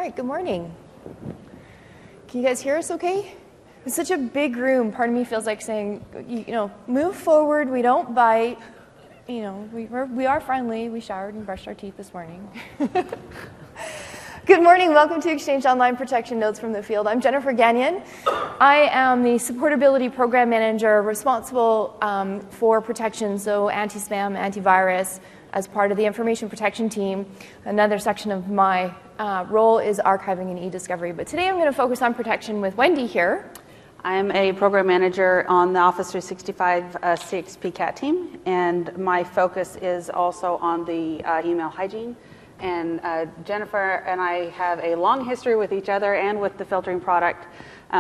right, good morning. Can you guys hear us okay? It's such a big room. Part of me feels like saying, move forward, we don't bite. We are friendly. We showered and brushed our teeth this morning. Good morning. Welcome to Exchange Online Protection Notes from the Field. I'm Jennifer Gagnon. I am the Supportability Program Manager responsible for protection, so anti-spam, antivirus, as part of the Information Protection Team. Another section of my role is archiving and e-discovery. But today I'm going to focus on protection with Wendy here. I'm a program manager on the Office 365 CXP CAT team, and my focus is also on the email hygiene. And Jennifer and I have a long history with each other and with the filtering product.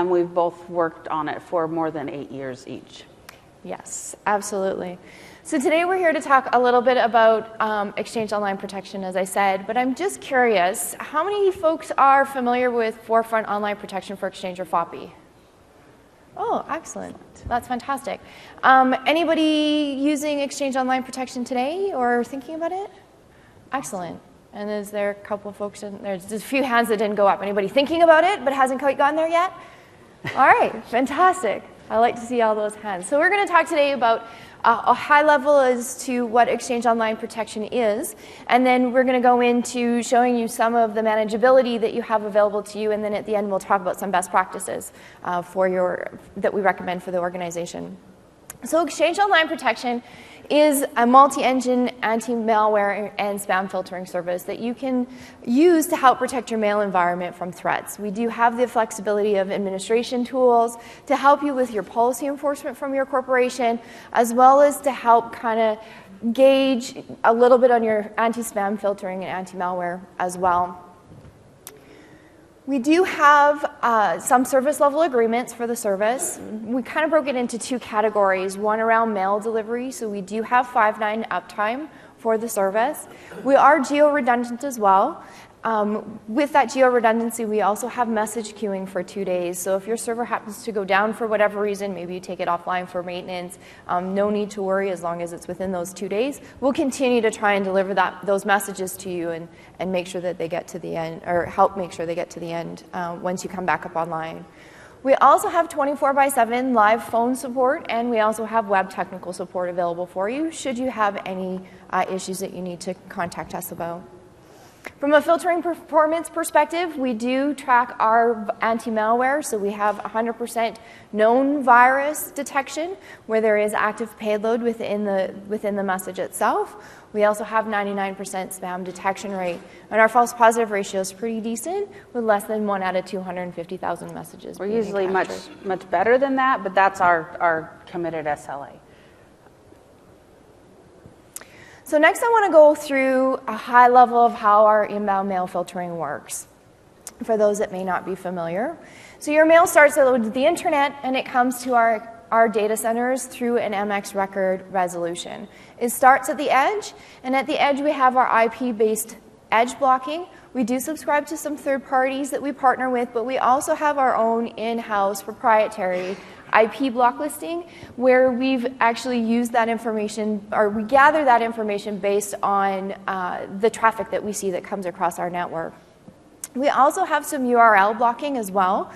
We've both worked on it for more than 8 years each. Yes, absolutely. So today we're here to talk a little bit about Exchange Online Protection, as I said, but I'm just curious, how many folks are familiar with Forefront Online Protection for Exchange or FOPI? Oh, excellent. That's fantastic. Anybody using Exchange Online Protection today or thinking about it? Excellent. And is there a couple of folks there's just a few hands that didn't go up. Anybody thinking about it but hasn't quite gotten there yet? All right, fantastic. I like to see all those hands. So we're going to talk today about a high level as to what Exchange Online Protection is, and then we're going to go into showing you some of the manageability that you have available to you, and then at the end we'll talk about some best practices that we recommend for the organization. So Exchange Online Protection is a multi-engine anti-malware and spam filtering service that you can use to help protect your mail environment from threats. We do have the flexibility of administration tools to help you with your policy enforcement from your corporation, as well as to help kind of gauge a little bit on your anti-spam filtering and anti-malware as well. We do have some service level agreements for the service. We kind of broke it into two categories, one around mail delivery, so we do have 5.9 uptime for the service. We are geo-redundant as well. With that geo-redundancy, we also have message queuing for 2 days. So if your server happens to go down for whatever reason, maybe you take it offline for maintenance, no need to worry as long as it's within those 2 days. We'll continue to try and deliver those messages to you and make sure that they get to the end, or help make sure they get to the end once you come back up online. We also have 24/7 live phone support, and we also have web technical support available for you should you have any issues that you need to contact us about. From a filtering performance perspective, we do track our anti-malware, so we have 100% known virus detection where there is active payload within the message itself. We also have 99% spam detection rate, and our false positive ratio is pretty decent with less than 1 out of 250,000 messages. We're usually much better than that, but that's our committed SLA. So next I want to go through a high level of how our inbound mail filtering works, for those that may not be familiar. So your mail starts at the internet and it comes to our data centers through an MX record resolution. It starts at the edge, and at the edge we have our IP-based edge blocking. We do subscribe to some third parties that we partner with, but we also have our own in-house proprietary IP block listing, where we've actually used that information, or we gather that information based on the traffic that we see that comes across our network. We also have some URL blocking as well.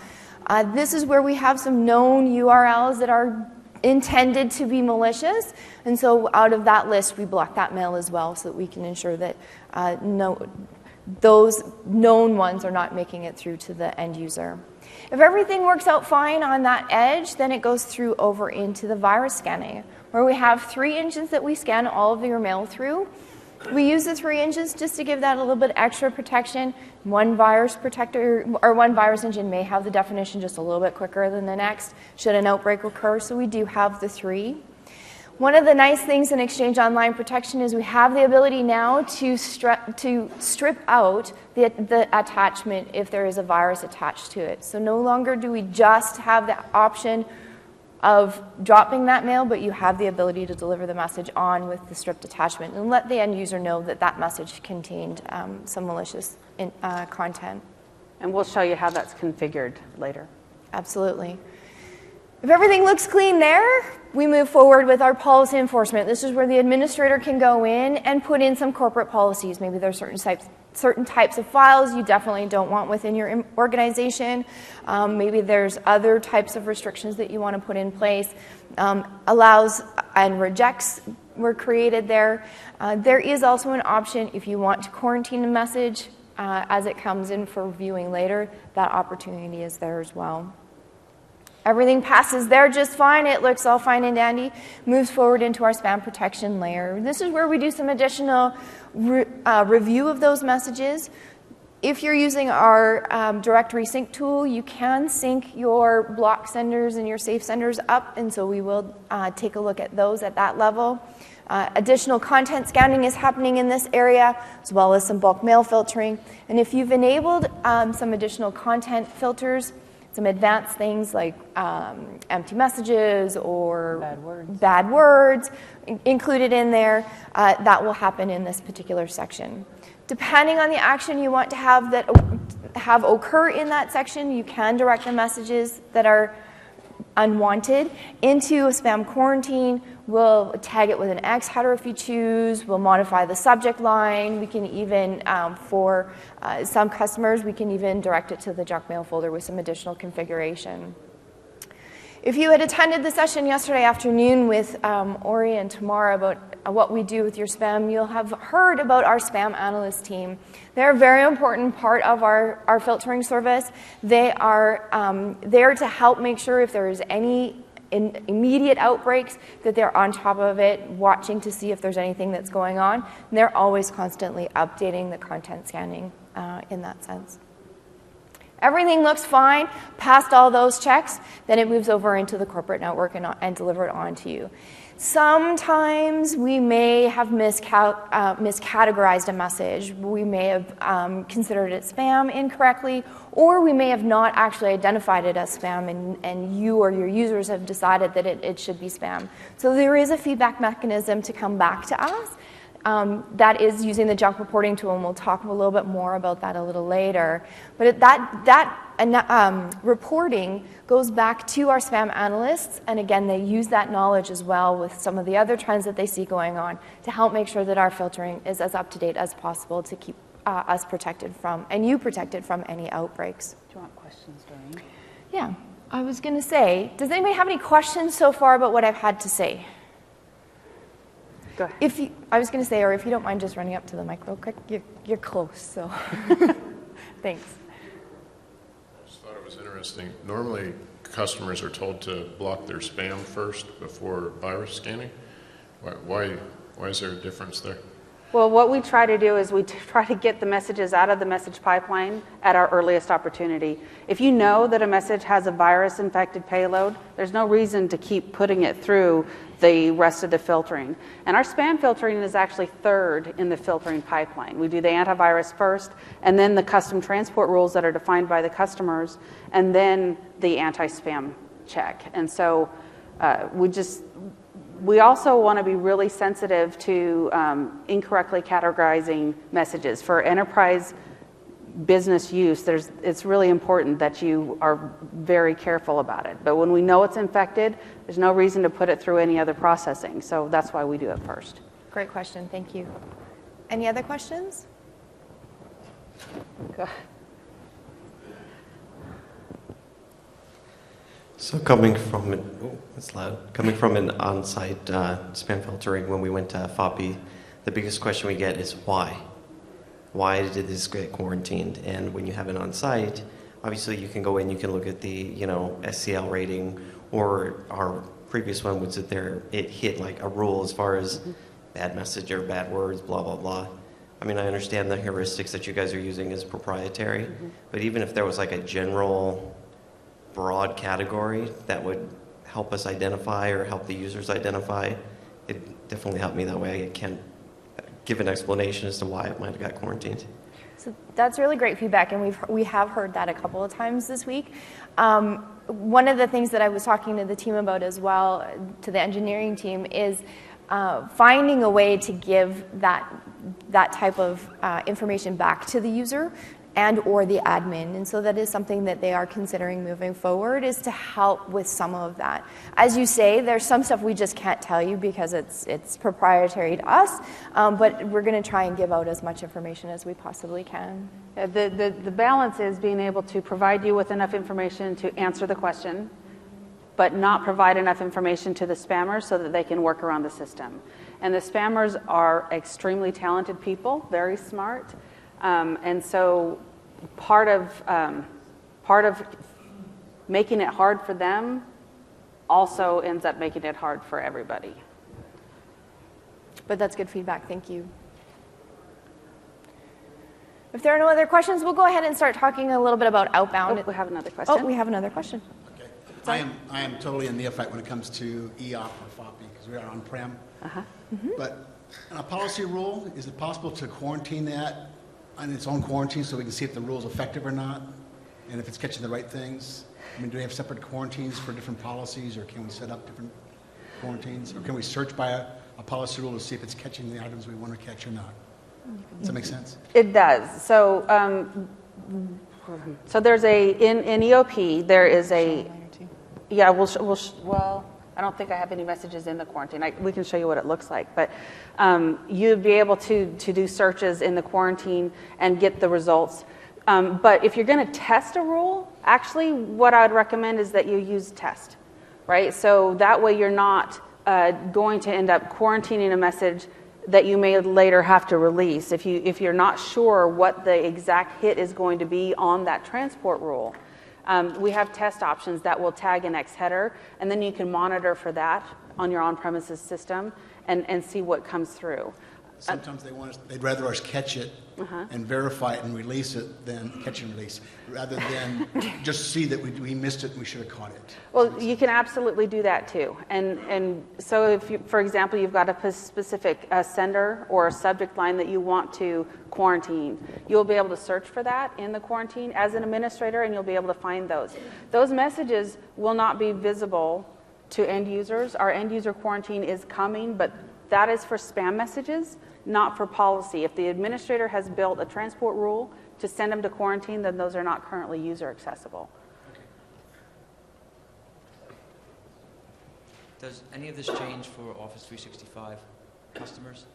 This is where we have some known URLs that are intended to be malicious, and so out of that list we block that mail as well, so that we can ensure that those known ones are not making it through to the end user. If everything works out fine on that edge, then it goes through over into the virus scanning, where we have 3 engines that we scan all of your mail through. We use the 3 engines just to give that a little bit extra protection. One virus protector or one virus engine may have the definition just a little bit quicker than the next should an outbreak occur, so we do have the 3. One of the nice things in Exchange Online Protection is we have the ability now to strip out the attachment if there is a virus attached to it. So no longer do we just have the option of dropping that mail, but you have the ability to deliver the message on with the stripped attachment and let the end user know that that message contained some malicious content. And we'll show you how that's configured later. Absolutely. If everything looks clean there, we move forward with our policy enforcement. This is where the administrator can go in and put in some corporate policies. Maybe there are certain certain types of files you definitely don't want within your organization. Maybe there's other types of restrictions that you want to put in place. Allows and rejects were created there. There is also an option if you want to quarantine a message as it comes in for viewing later. That opportunity is there as well. Everything passes there just fine. It looks all fine and dandy. Moves forward into our spam protection layer. This is where we do some additional review of those messages. If you're using our directory sync tool, you can sync your block senders and your safe senders up, and so we will take a look at those at that level. Additional content scanning is happening in this area, as well as some bulk mail filtering. And if you've enabled some additional content filters, some advanced things like empty messages or bad words included in there, that will happen in this particular section. Depending on the action you want to have occur in that section, you can direct the messages that are unwanted into a spam quarantine. We'll tag it with an X header if you choose. We'll modify the subject line. We can even, for some customers, we can even direct it to the junk mail folder with some additional configuration. If you had attended the session yesterday afternoon with Ori and Tamara about what we do with your spam, you'll have heard about our spam analyst team. They're a very important part of our filtering service. They are there to help make sure if there is any immediate outbreaks that they're on top of it, watching to see if there's anything that's going on. And they're always constantly updating the content scanning in that sense. Everything looks fine, passed all those checks, then it moves over into the corporate network and delivered on to you. Sometimes we may have miscategorized a message. We may have considered it spam incorrectly, or we may have not actually identified it as spam, and you or your users have decided that it should be spam. So there is a feedback mechanism to come back to us. That is using the junk reporting tool, and we'll talk a little bit more about that a little later. But that reporting goes back to our spam analysts, and again, they use that knowledge as well with some of the other trends that they see going on to help make sure that our filtering is as up to date as possible to keep us protected from, and you protected from any outbreaks. Do you want questions, Doreen? Yeah, I was going to say, does anybody have any questions so far about what I've had to say? Go ahead. I was going to say, or if you don't mind just running up to the mic real quick, you're close, so thanks. I just thought it was interesting. Normally, customers are told to block their spam first before virus scanning. Why is there a difference there? Well, what we try to do is we try to get the messages out of the message pipeline at our earliest opportunity. If you know that a message has a virus-infected payload, there's no reason to keep putting it through the rest of the filtering. And our spam filtering is actually third in the filtering pipeline. We do the antivirus first, and then the custom transport rules that are defined by the customers, and then the anti-spam check. And so we also want to be really sensitive to incorrectly categorizing messages. For enterprise business use, it's really important that you are very careful about it. But when we know it's infected, there's no reason to put it through any other processing. So that's why we do it first. Great question. Thank you. Any other questions? Go ahead. So coming from an on-site spam filtering, when we went to FOPI, the biggest question we get is why? Why did this get quarantined? And when you have it on-site, obviously you can go in, you can look at the SCL rating, or our previous one would sit there, it hit like a rule as far as bad message or bad words, blah, blah, blah. I mean, I understand the heuristics that you guys are using is proprietary, but even if there was like a general broad category that would help us identify or help the users identify, it definitely helped me that way. I can't give an explanation as to why it might have got quarantined. So that's really great feedback, and we have heard that a couple of times this week. One of the things that I was talking to the team about as well, to the engineering team, is finding a way to give that type of information back to the user and or the admin. And so that is something that they are considering moving forward, is to help with some of that. As you say, there's some stuff we just can't tell you because it's proprietary to us, but we're going to try and give out as much information as we possibly can. The balance is being able to provide you with enough information to answer the question, but not provide enough information to the spammers so that they can work around the system. And the spammers are extremely talented people, very smart. And so part of making it hard for them also ends up making it hard for everybody. But that's good feedback. Thank you. If there are no other questions, we'll go ahead and start talking a little bit about outbound. Oh, we have another question. Oh, we have another question. Okay. I am totally a neophyte when it comes to EOP or FOPI because we are on-prem. But on a policy rule, is it possible to quarantine that on its own quarantine so we can see if the rule is effective or not, and if it's catching the right things? I mean, do we have separate quarantines for different policies, or can we set up different quarantines, or can we search by a policy rule to see if it's catching the items we want to catch or not? Does that make sense? It does. So, so there's in EOP there is a well, I don't think I have any messages in the quarantine. We can show you what it looks like, but you'd be able to do searches in the quarantine and get the results. But if you're going to test a rule, actually what I would recommend is that you use test, right? So that way you're not going to end up quarantining a message that you may later have to release. If you're not sure what the exact hit is going to be on that transport rule, we have test options that will tag an X header, and then you can monitor for that on your on-premises system and see what comes through. Sometimes they'd rather us catch it and verify it and release it than catch and release, rather than just see that we missed it and we should have caught it. Well, you can absolutely do that too. And so if you, for example, you've got a specific sender or a subject line that you want to quarantine, you'll be able to search for that in the quarantine as an administrator, and you'll be able to find those. Those messages will not be visible to end users. Our end user quarantine is coming, but that is for spam messages, not for policy. If the administrator has built a transport rule to send them to quarantine, then those are not currently user accessible. Does any of this change for Office 365 customers?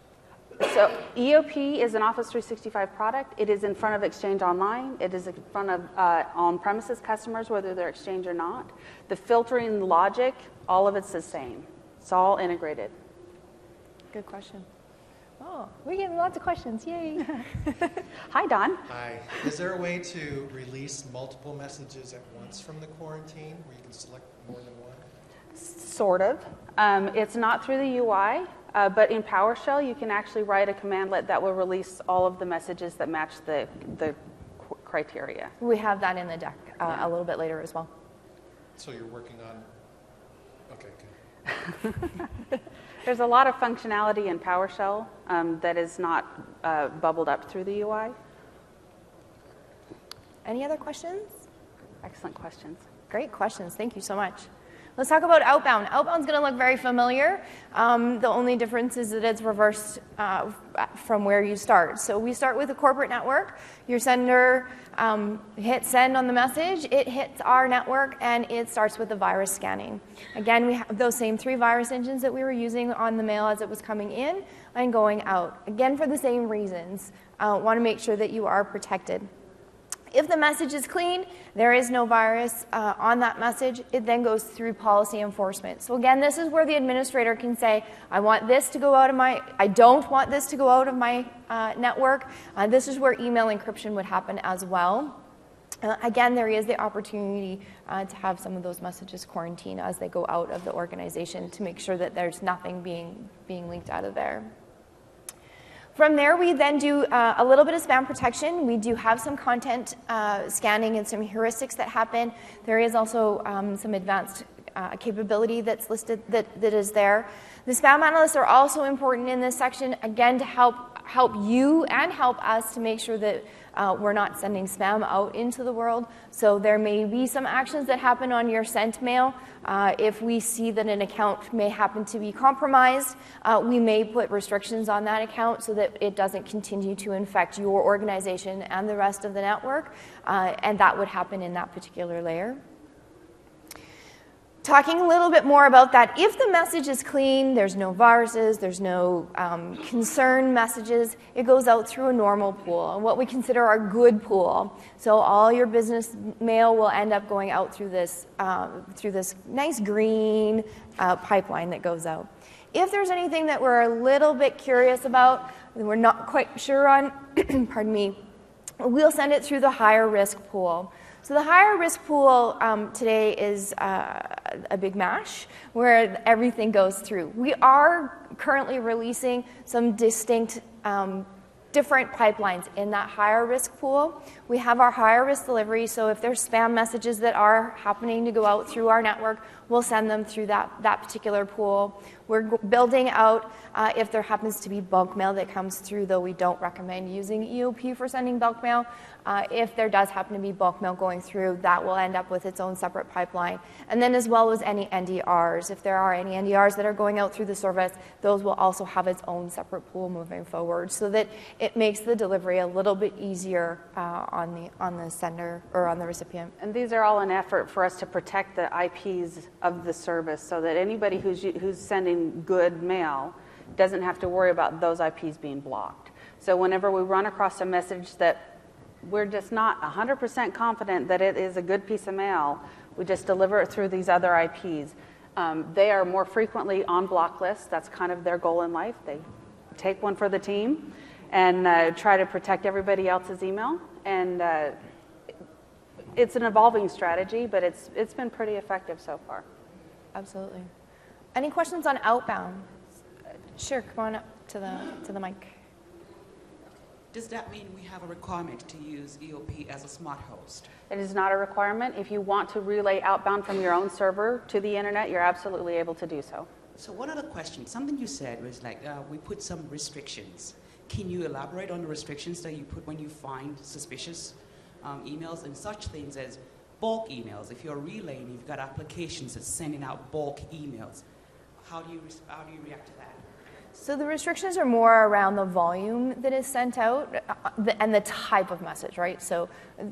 So EOP is an Office 365 product. It is in front of Exchange Online. It is in front of on-premises customers, whether they're Exchange or not. The filtering logic, all of it's the same. It's all integrated. Good question. Oh, we're getting lots of questions. Yay. Hi, Don. Hi. Is there a way to release multiple messages at once from the quarantine where you can select more than one? Sort of. It's not through the UI, but in PowerShell, you can actually write a commandlet that will release all of the messages that match the criteria. We have that in the deck a little bit later as well. So you're working on... Okay, good. There's a lot of functionality in PowerShell that is not bubbled up through the UI. Any other questions? Excellent questions. Great questions. Thank you so much. Let's talk about outbound. Outbound's going to look very familiar. The only difference is that it's reversed from where you start. So we start with a corporate network. Your sender hits send on the message. It hits our network, and it starts with the virus scanning. Again, we have those same 3 virus engines that we were using on the mail as it was coming in and going out. Again, for the same reasons. Want to make sure that you are protected. If the message is clean, there is no virus on that message, it then goes through policy enforcement. So again, this is where the administrator can say, I want this to go out of I don't want this to go out of my network. This is where email encryption would happen as well. Again, there is the opportunity to have some of those messages quarantined as they go out of the organization to make sure that there's nothing being leaked out of there. From there, we then do a little bit of spam protection. We do have some content scanning and some heuristics that happen. There is also some advanced capability that's listed that is there. The spam analysts are also important in this section, again, to help help you and help us to make sure that we're not sending spam out into the world. So there may be some actions that happen on your sent mail. If we see that an account may happen to be compromised, we may put restrictions on that account so that it doesn't continue to infect your organization and the rest of the network, and that would happen in that particular layer. Talking a little bit more about that, if the message is clean, there's no viruses, there's no concern messages, it goes out through a normal pool, what we consider our good pool. So all your business mail will end up going out through this nice green pipeline that goes out. If there's anything that we're a little bit curious about, that we're not quite sure on, pardon me, we'll send it through the higher risk pool. So the higher risk pool today is a big mash where everything goes through. We are currently releasing some distinct different pipelines in that higher risk pool. We have our higher risk delivery, so if there's spam messages that are happening to go out through our network, we'll send them through that particular pool. We're building out if there happens to be bulk mail that comes through, though we don't recommend using EOP for sending bulk mail. If there does happen to be bulk mail going through, that will end up with its own separate pipeline. And then as well as any NDRs. If there are any NDRs that are going out through the service, those will also have its own separate pool moving forward so that it makes the delivery a little bit easier on the sender or on the recipient. And these are all an effort for us to protect the IPs of the service so that anybody who's sending good mail doesn't have to worry about those IPs being blocked. So whenever we run across a message that we're just not 100% confident that it is a good piece of mail, we just deliver it through these other IPs. They are more frequently on block lists. That's kind of their goal in life. They take one for the team and try to protect everybody else's email. And it's an evolving strategy, but it's been pretty effective so far. Absolutely. Any questions on outbound? Sure, come on up to the mic. Does that mean we have a requirement to use EOP as a smart host? It is not a requirement. If you want to relay outbound from your own server to the internet, you're absolutely able to do so. So one other question, something you said was like, we put some restrictions. Can you elaborate on the restrictions that you put when you find suspicious emails and such things as bulk emails? If you're relaying, you've got applications that's sending out bulk emails. How do you react to that? So the restrictions are more around the volume that is sent out and the type of message, right? So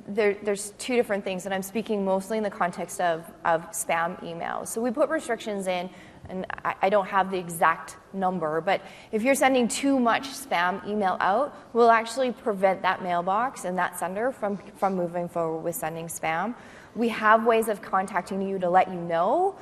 there's two different things, and I'm speaking mostly in the context of spam emails. So we put restrictions in, and I don't have the exact number, but if you're sending too much spam email out, we'll actually prevent that mailbox and that sender from moving forward with sending spam. We have ways of contacting you to let you know,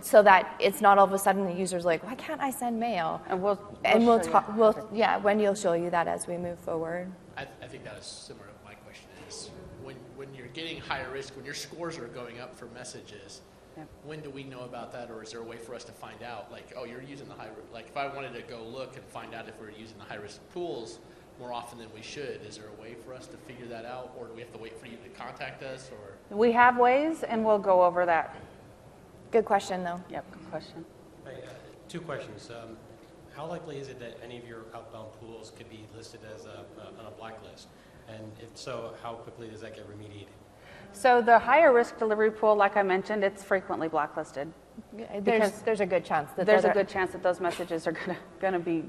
so that it's not all of a sudden the user's like, why can't I send mail? And we'll talk. Wendy will show you that as we move forward. I think that is similar to my question is, when you're getting higher risk, when your scores are going up for messages, Yep. When do we know about that, or is there a way for us to find out? Like, oh, you're using the high risk. Like, if I wanted to go look and find out if we're using the high risk pools more often than we should, is there a way for us to figure that out, or do we have to wait for you to contact us? Or We have ways, and we'll go over that. Good question, though. Yep, good question. Two questions. How likely is it that any of your outbound pools could be listed as on a blacklist? And if so, how quickly does that get remediated? So the higher risk delivery pool, like I mentioned, it's frequently blacklisted. There's a good chance that those messages are going to be.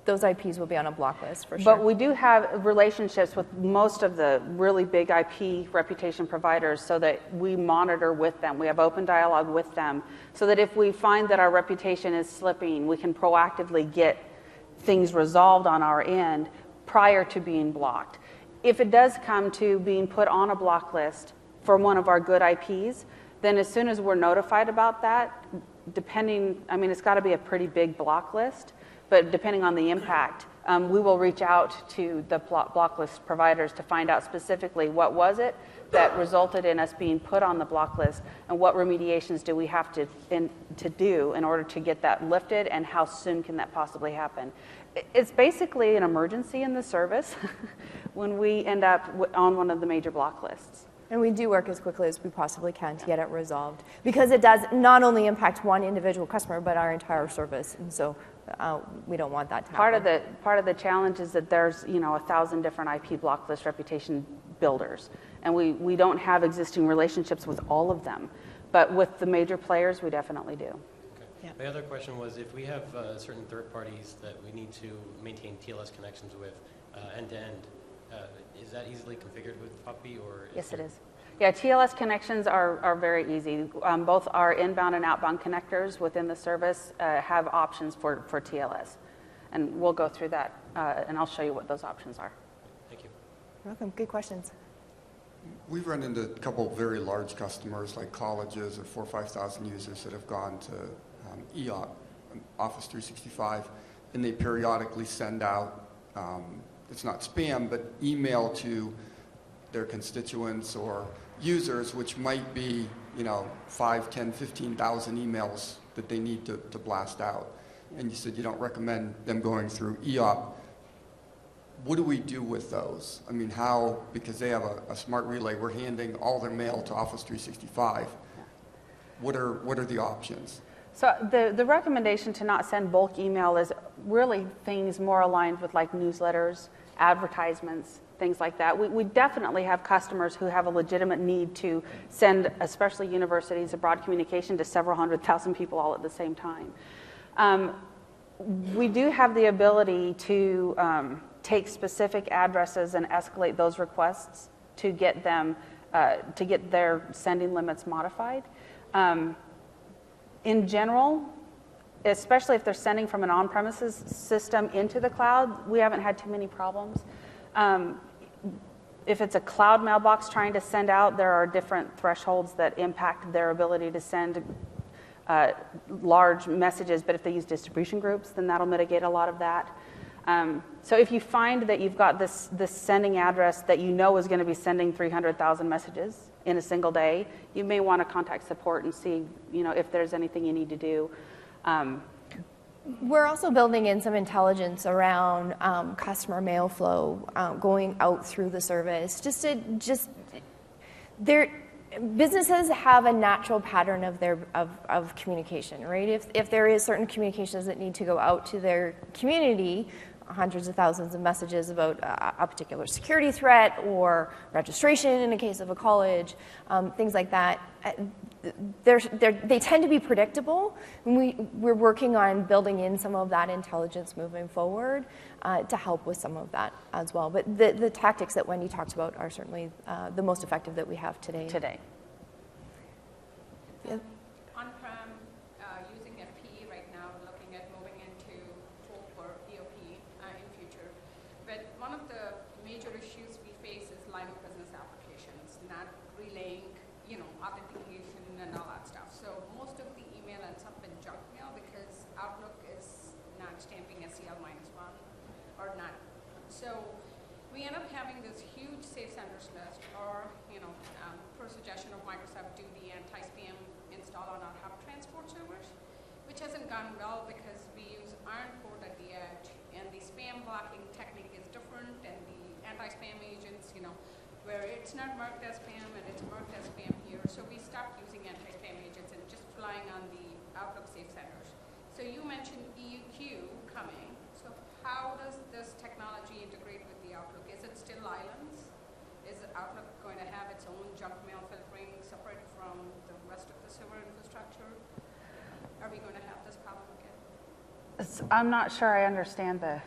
Those IPs will be on a block list for sure. But we do have relationships with most of the really big IP reputation providers so that we monitor with them. We have open dialogue with them so that if we find that our reputation is slipping, we can proactively get things resolved on our end prior to being blocked. If it does come to being put on a block list for one of our good IPs, then as soon as we're notified about that, it's got to be a pretty big block list, but depending on the impact, we will reach out to the block list providers to find out specifically what was it that resulted in us being put on the block list and what remediations do we have to do in order to get that lifted, and how soon can that possibly happen. It's basically an emergency in the service when we end up on one of the major block lists. And we do work as quickly as we possibly can to get it resolved, because it does not only impact one individual customer, but our entire service. And so we don't want that to Part happen. of the challenge is that there's 1,000 different IP block list reputation builders, and we don't have existing relationships with all of them, but with the major players, we definitely do. Okay. My other question was, if we have certain third parties that we need to maintain TLS connections with end to end, is that easily configured with FOPI, or? Yes, it is. Yeah, TLS connections are very easy. Both our inbound and outbound connectors within the service have options for TLS. And we'll go through that, and I'll show you what those options are. Thank you. You're welcome. Good questions. We've run into a couple of very large customers, like colleges or 4,000 or 5,000 users that have gone to EOP, Office 365, and they periodically send out, it's not spam, but email to their constituents or users, which might be 5, 10, 15,000 emails that they need to blast out. And you said you don't recommend them going through EOP. What do we do with those? I mean, how, because they have a smart relay, we're handing all their mail to Office 365. What are the options? So the recommendation to not send bulk email is really things more aligned with like newsletters, advertisements, things like that. We definitely have customers who have a legitimate need to send, especially universities, a broad communication to several 100,000 people all at the same time. We do have the ability to take specific addresses and escalate those requests to get them to get their sending limits modified. In general, especially if they're sending from an on-premises system into the cloud, we haven't had too many problems. If it's a cloud mailbox trying to send out, there are different thresholds that impact their ability to send large messages, but if they use distribution groups, then that'll mitigate a lot of that. So if you find that you've got this sending address that you know is going to be sending 300,000 messages in a single day, you may want to contact support and see, if there's anything you need to do. We're also building in some intelligence around customer mail flow going out through the service. Businesses have a natural pattern of communication, right? If there is certain communications that need to go out to their community, hundreds of thousands of messages about a particular security threat or registration in the case of a college, things like that. They tend to be predictable. We're working on building in some of that intelligence moving forward to help with some of that as well. But the tactics that Wendy talked about are certainly the most effective that we have today. Yeah. On-prem, using FP right now, looking at moving into full for EOP in future. But one of the major issues we face is line of business applications, not relaying, authentication and all that stuff. So most of the email ends up in junk mail because Outlook is not stamping SCL-1 or not. So we end up having this huge safe senders list, or per suggestion of Microsoft, do the anti-spam install on our hub transport servers, which hasn't gone well because we use iron port at the edge, and the spam blocking technique is different, and the anti-spam agents, where it's not marked as spam and it's marked as spam here. So we stopped using anti-spam agents and just relying on the Outlook safe senders. So you mentioned EUQ coming. So how does this technology integrate with the Outlook? Is it still islands? Is Outlook going to have its own junk mail filtering separate from the rest of the server infrastructure? Are we going to have this problem again? I'm not sure I understand the...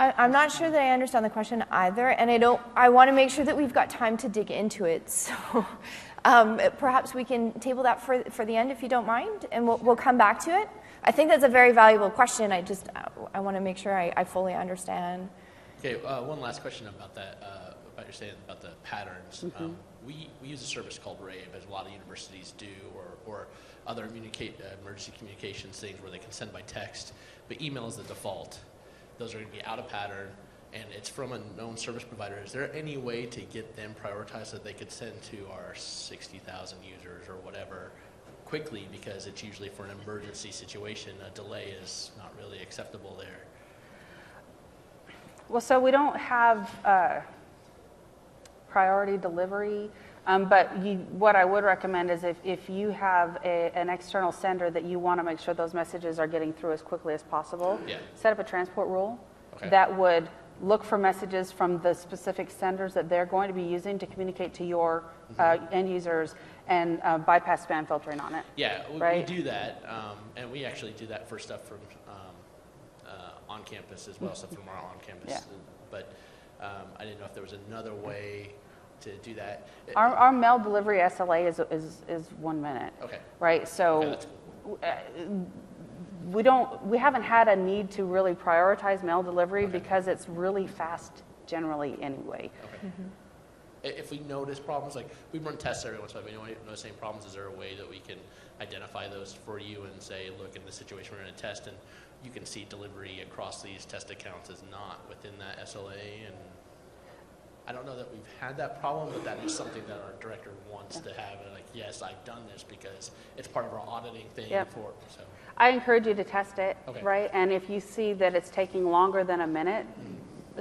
I'm not sure that I understand the question either, and I want to make sure that we've got time to dig into it. So perhaps we can table that for the end if you don't mind, and we'll come back to it. I think that's a very valuable question. I want to make sure I fully understand. Okay, one last question about that, about your saying about the patterns. Mm-hmm. We use a service called Rave, as a lot of universities do, or other emergency communications things where they can send by text, but email is the default. Those are going to be out of pattern, and it's from a known service provider. Is there any way to get them prioritized so that they could send to our 60,000 users or whatever quickly, because it's usually for an emergency situation, a delay is not really acceptable there? Well, so we don't have priority delivery. But what I would recommend is if you have an external sender that you want to make sure those messages are getting through as quickly as possible, set up a transport rule that would look for messages from the specific senders that they're going to be using to communicate to your end users and bypass spam filtering on it. Yeah, right? we do that, and we actually do that for stuff from on campus as well, stuff from our on campus. Yeah. But I didn't know if there was another way to do that. Our mail delivery SLA is 1 minute. Okay. Right. So that's cool. we haven't had a need to really prioritize mail delivery because it's really fast generally anyway. Okay. If we notice problems, like we run tests every once in a while, we notice any problems, is there a way that we can identify those for you and say, look, in this situation we're in a test and you can see delivery across these test accounts is not within that SLA? And I don't know that we've had that problem, but that is something that our director wants to have. And like, yes, I've done this because it's part of our auditing thing for. So I encourage you to test it, Okay. right? And if you see that it's taking longer than a minute,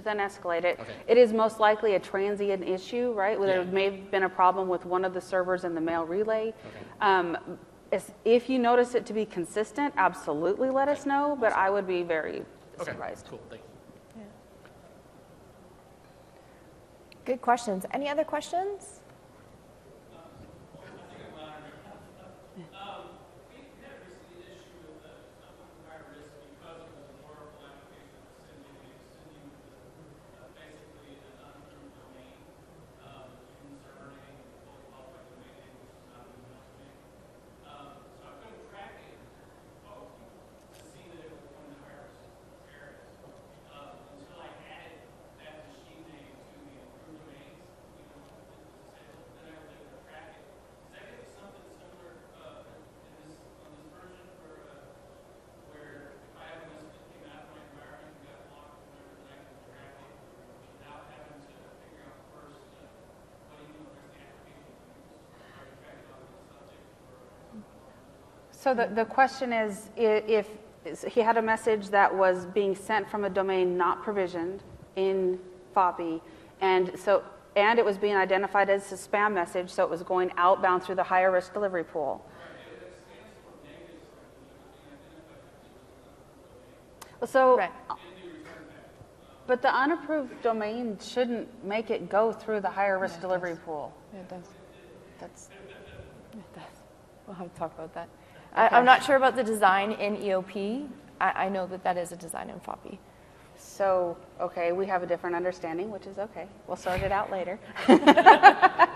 then escalate it. Okay. It is most likely a transient issue, right? Where there may have been a problem with one of the servers in the mail relay. If you notice it to be consistent, absolutely let us know, but I would be very surprised. Cool, thank you. Good questions. Any other questions? So the question is, if he had a message that was being sent from a domain not provisioned in FOPI, and it was being identified as a spam message, so it was going outbound through the higher risk delivery pool. So, but the unapproved domain shouldn't make it go through the higher risk delivery pool. It does. It does. We'll have to talk about that. I'm not sure about the design in EOP. I know that is a design in FOPI. So, okay, we have a different understanding, which is okay. We'll sort it out later. The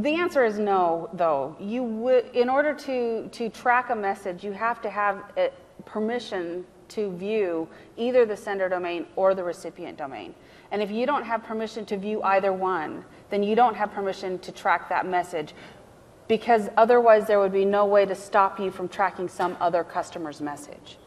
answer is no, though. In order to track a message, you have to have permission to view either the sender domain or the recipient domain. And if you don't have permission to view either one, then you don't have permission to track that message, because otherwise there would be no way to stop you from tracking some other customer's message.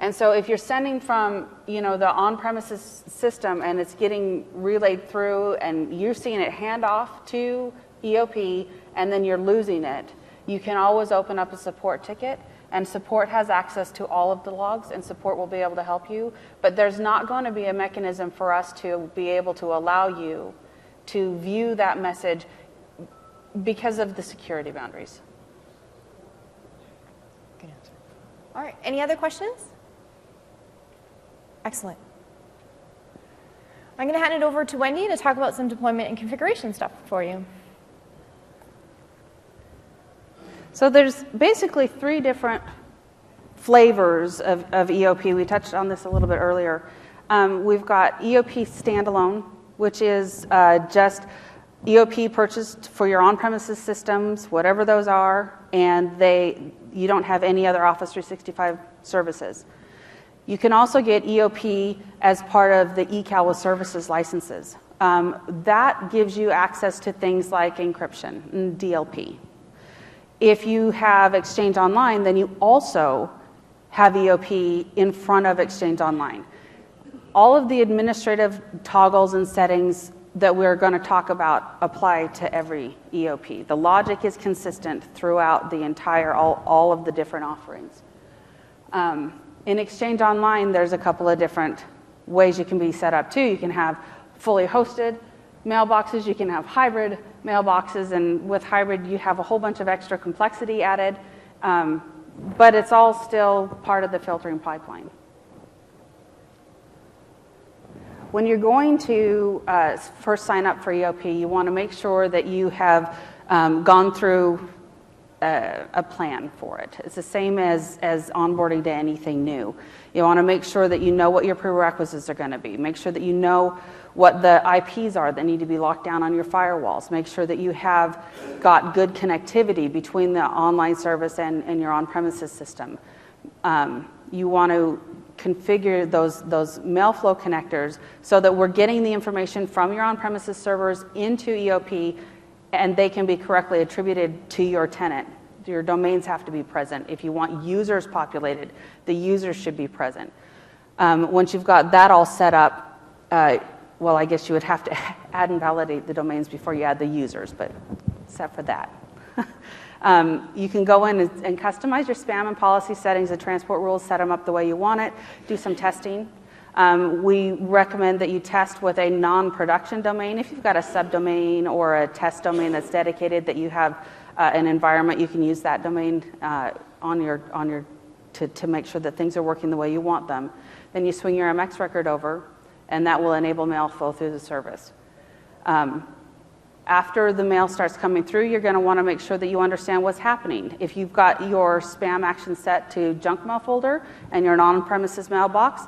And so if you're sending from, the on-premises system and it's getting relayed through and you're seeing it hand off to EOP and then you're losing it, you can always open up a support ticket, and support has access to all of the logs, and support will be able to help you. But there's not going to be a mechanism for us to be able to allow you to view that message because of the security boundaries. Good answer. All right, any other questions? Excellent. I'm going to hand it over to Wendy to talk about some deployment and configuration stuff for you. So there's basically 3 different flavors of EOP. We touched on this a little bit earlier. We've got EOP standalone, which is just EOP purchased for your on-premises systems, whatever those are, and you don't have any other Office 365 services. You can also get EOP as part of the eCal with services licenses. That gives you access to things like encryption and DLP. If you have Exchange Online, then you also have EOP in front of Exchange Online. All of the administrative toggles and settings that we're going to talk about apply to every EOP. The logic is consistent throughout the entire, all of the different offerings. In Exchange Online, there's a couple of different ways you can be set up too. You can have fully hosted mailboxes, you can have hybrid mailboxes, and with hybrid you have a whole bunch of extra complexity added, but it's all still part of the filtering pipeline. When you're going to first sign up for EOP, you want to make sure that you have gone through a plan for it. It's the same as onboarding to anything new. You want to make sure that you know what your prerequisites are going to be. Make sure that you know what the IPs are that need to be locked down on your firewalls. Make sure that you have got good connectivity between the online service and your on-premises system. You want to configure those Mailflow connectors so that we're getting the information from your on-premises servers into EOP and they can be correctly attributed to your tenant. Your domains have to be present. If you want users populated, the users should be present. Once you've got that all set up, well, I guess you would have to add and validate the domains before you add the users, but except for that. You can go in and customize your spam and policy settings, the transport rules, set them up the way you want it, do some testing. We recommend that you test with a non-production domain. If you've got a subdomain or a test domain that's dedicated, that you have an environment, you can use that domain to make sure that things are working the way you want them. Then you swing your MX record over, and that will enable mail flow through the service. After the mail starts coming through, you're going to want to make sure that you understand what's happening. If you've got your spam action set to junk mail folder and you're an on-premises mailbox,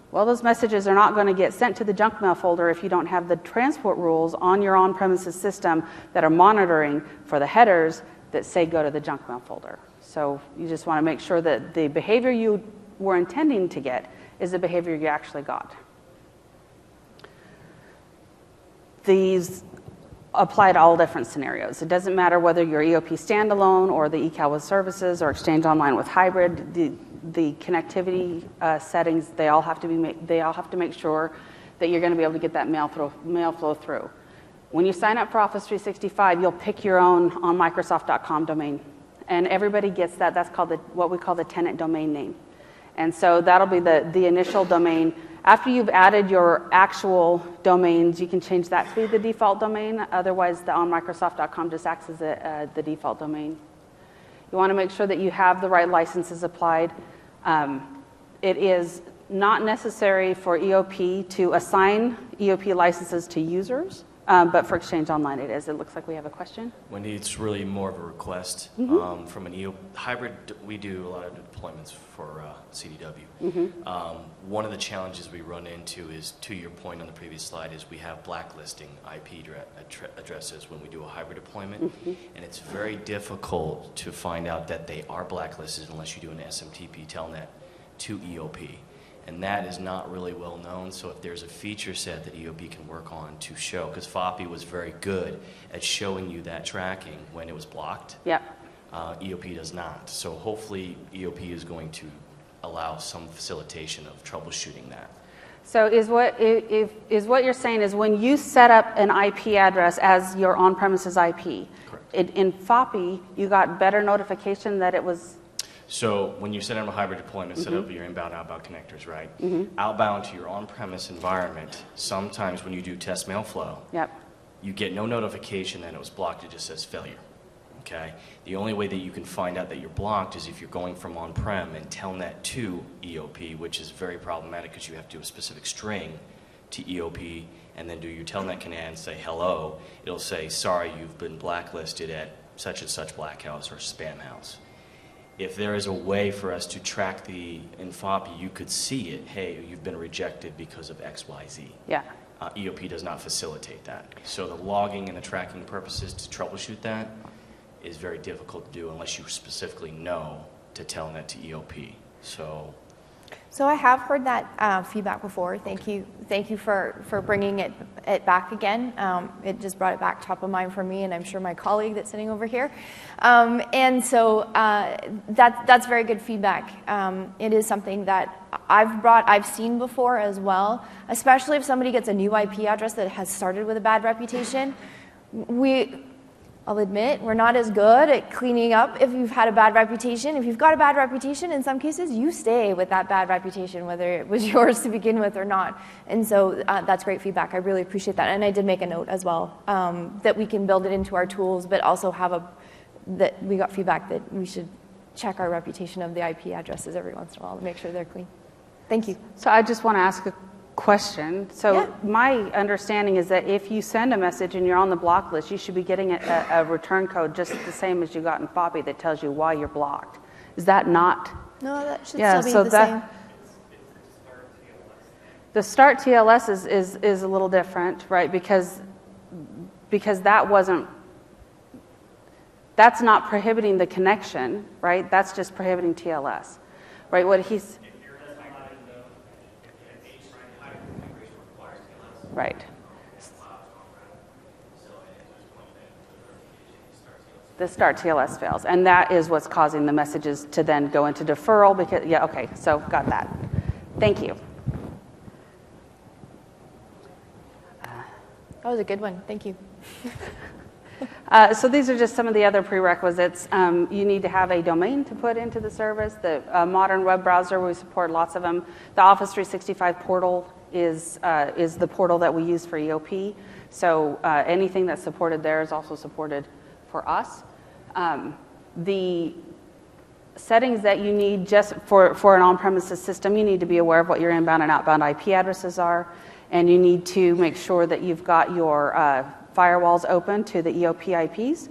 well, those messages are not going to get sent to the junk mail folder if you don't have the transport rules on your on-premises system that are monitoring for the headers that say go to the junk mail folder. So you just want to make sure that the behavior you were intending to get is the behavior you actually got. These apply to all different scenarios. It doesn't matter whether you're EOP standalone or the eCal with services or Exchange Online with hybrid. The connectivity settings, they all have to make sure that you're going to be able to get that mail flow through. When you sign up for Office 365, you'll pick your own on Microsoft.com domain, and everybody gets that. That's called what we call the tenant domain name, and so that'll be the initial domain. After you've added your actual domains, you can change that to be the default domain. Otherwise, the onmicrosoft.com just acts as the default domain. You want to make sure that you have the right licenses applied. It is not necessary for EOP to assign EOP licenses to users, but for Exchange Online it is. It looks like we have a question. Wendy, it's really more of a request. From an EOP hybrid, we do a lot of deployments for CDW. One of the challenges we run into is, to your point on the previous slide, is we have blacklisting IP addresses when we do a hybrid deployment, and it's very difficult to find out that they are blacklisted unless you do an SMTP telnet to EOP. And that is not really well known, so if there's a feature set that EOP can work on to show, because FOPI was very good at showing you that tracking when it was blocked. Yep. EOP does not. So hopefully EOP is going to allow some facilitation of troubleshooting that. So is what you're saying is when you set up an IP address as your on-premises IP, in FOPI you got better notification that it was... So when you set up a hybrid deployment, set up your inbound, outbound connectors, right? Outbound to your on-premise environment, sometimes when you do test mail flow, you get no notification that it was blocked, it just says failure, okay? The only way that you can find out that you're blocked is if you're going from on-prem and telnet to EOP, which is very problematic because you have to do a specific string to EOP and then do your telnet command and say hello. It'll say, sorry, you've been blacklisted at such and such black house or spam house. If there is a way for us to track in FOPI, you could see it, hey, you've been rejected because of X, Y, Z. Yeah. EOP does not facilitate that. So the logging and the tracking purposes to troubleshoot that is very difficult to do unless you specifically know to telnet to EOP. So I have heard that feedback before. Thank you for bringing it back again. It just brought it back top of mind for me, and I'm sure my colleague that's sitting over here. And so that's very good feedback. It is something that I've seen before as well, especially if somebody gets a new IP address that has started with a bad reputation. I'll admit, we're not as good at cleaning up if you've had a bad reputation. If you've got a bad reputation, in some cases, you stay with that bad reputation, whether it was yours to begin with or not. And so that's great feedback. I really appreciate that. And I did make a note as well, that we can build it into our tools, but also that we got feedback that we should check our reputation of the IP addresses every once in a while to make sure they're clean. Thank you. So I just want to ask a question. So my understanding is that if you send a message and you're on the block list, you should be getting a return code just the same as you got in FOPI that tells you why you're blocked. Is that not? No, that should still be the same. The start TLS is a little different, right? Because that's not prohibiting the connection, right? That's just prohibiting TLS, right? What he's right. The start TLS fails, and that is what's causing the messages to then go into deferral because, yeah, okay, so got that. Thank you. That was a good one. Thank you. So these are just some of the other prerequisites. You need to have a domain to put into the service. The modern web browser, we support lots of them. The Office 365 portal is the portal that we use for EOP. So anything that's supported there is also supported for us. The settings that you need just for an on-premises system, you need to be aware of what your inbound and outbound IP addresses are. And you need to make sure that you've got your firewalls open to the EOP IPs.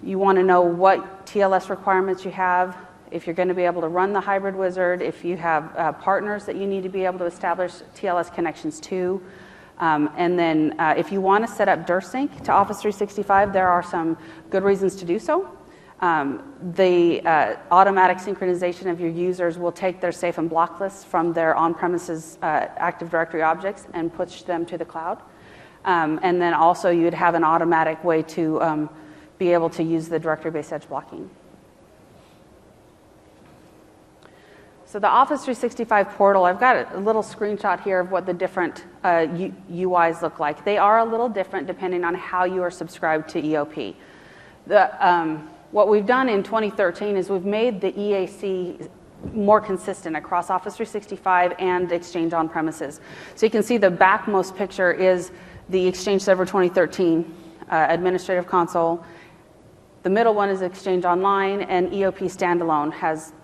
You want to know what TLS requirements you have, if you're going to be able to run the hybrid wizard, if you have partners that you need to be able to establish TLS connections to. And then if you want to set up DirSync to Office 365, there are some good reasons to do so. The automatic synchronization of your users will take their safe and block lists from their on-premises Active Directory objects and push them to the cloud. And then also you'd have an automatic way to be able to use the directory-based edge blocking. So the Office 365 portal, I've got a little screenshot here of what the different UIs look like. They are a little different depending on how you are subscribed to EOP. What we've done in 2013 is we've made the EAC more consistent across Office 365 and Exchange on-premises. So you can see the backmost picture is the Exchange Server 2013 administrative console. The middle one is Exchange Online, and EOP standalone has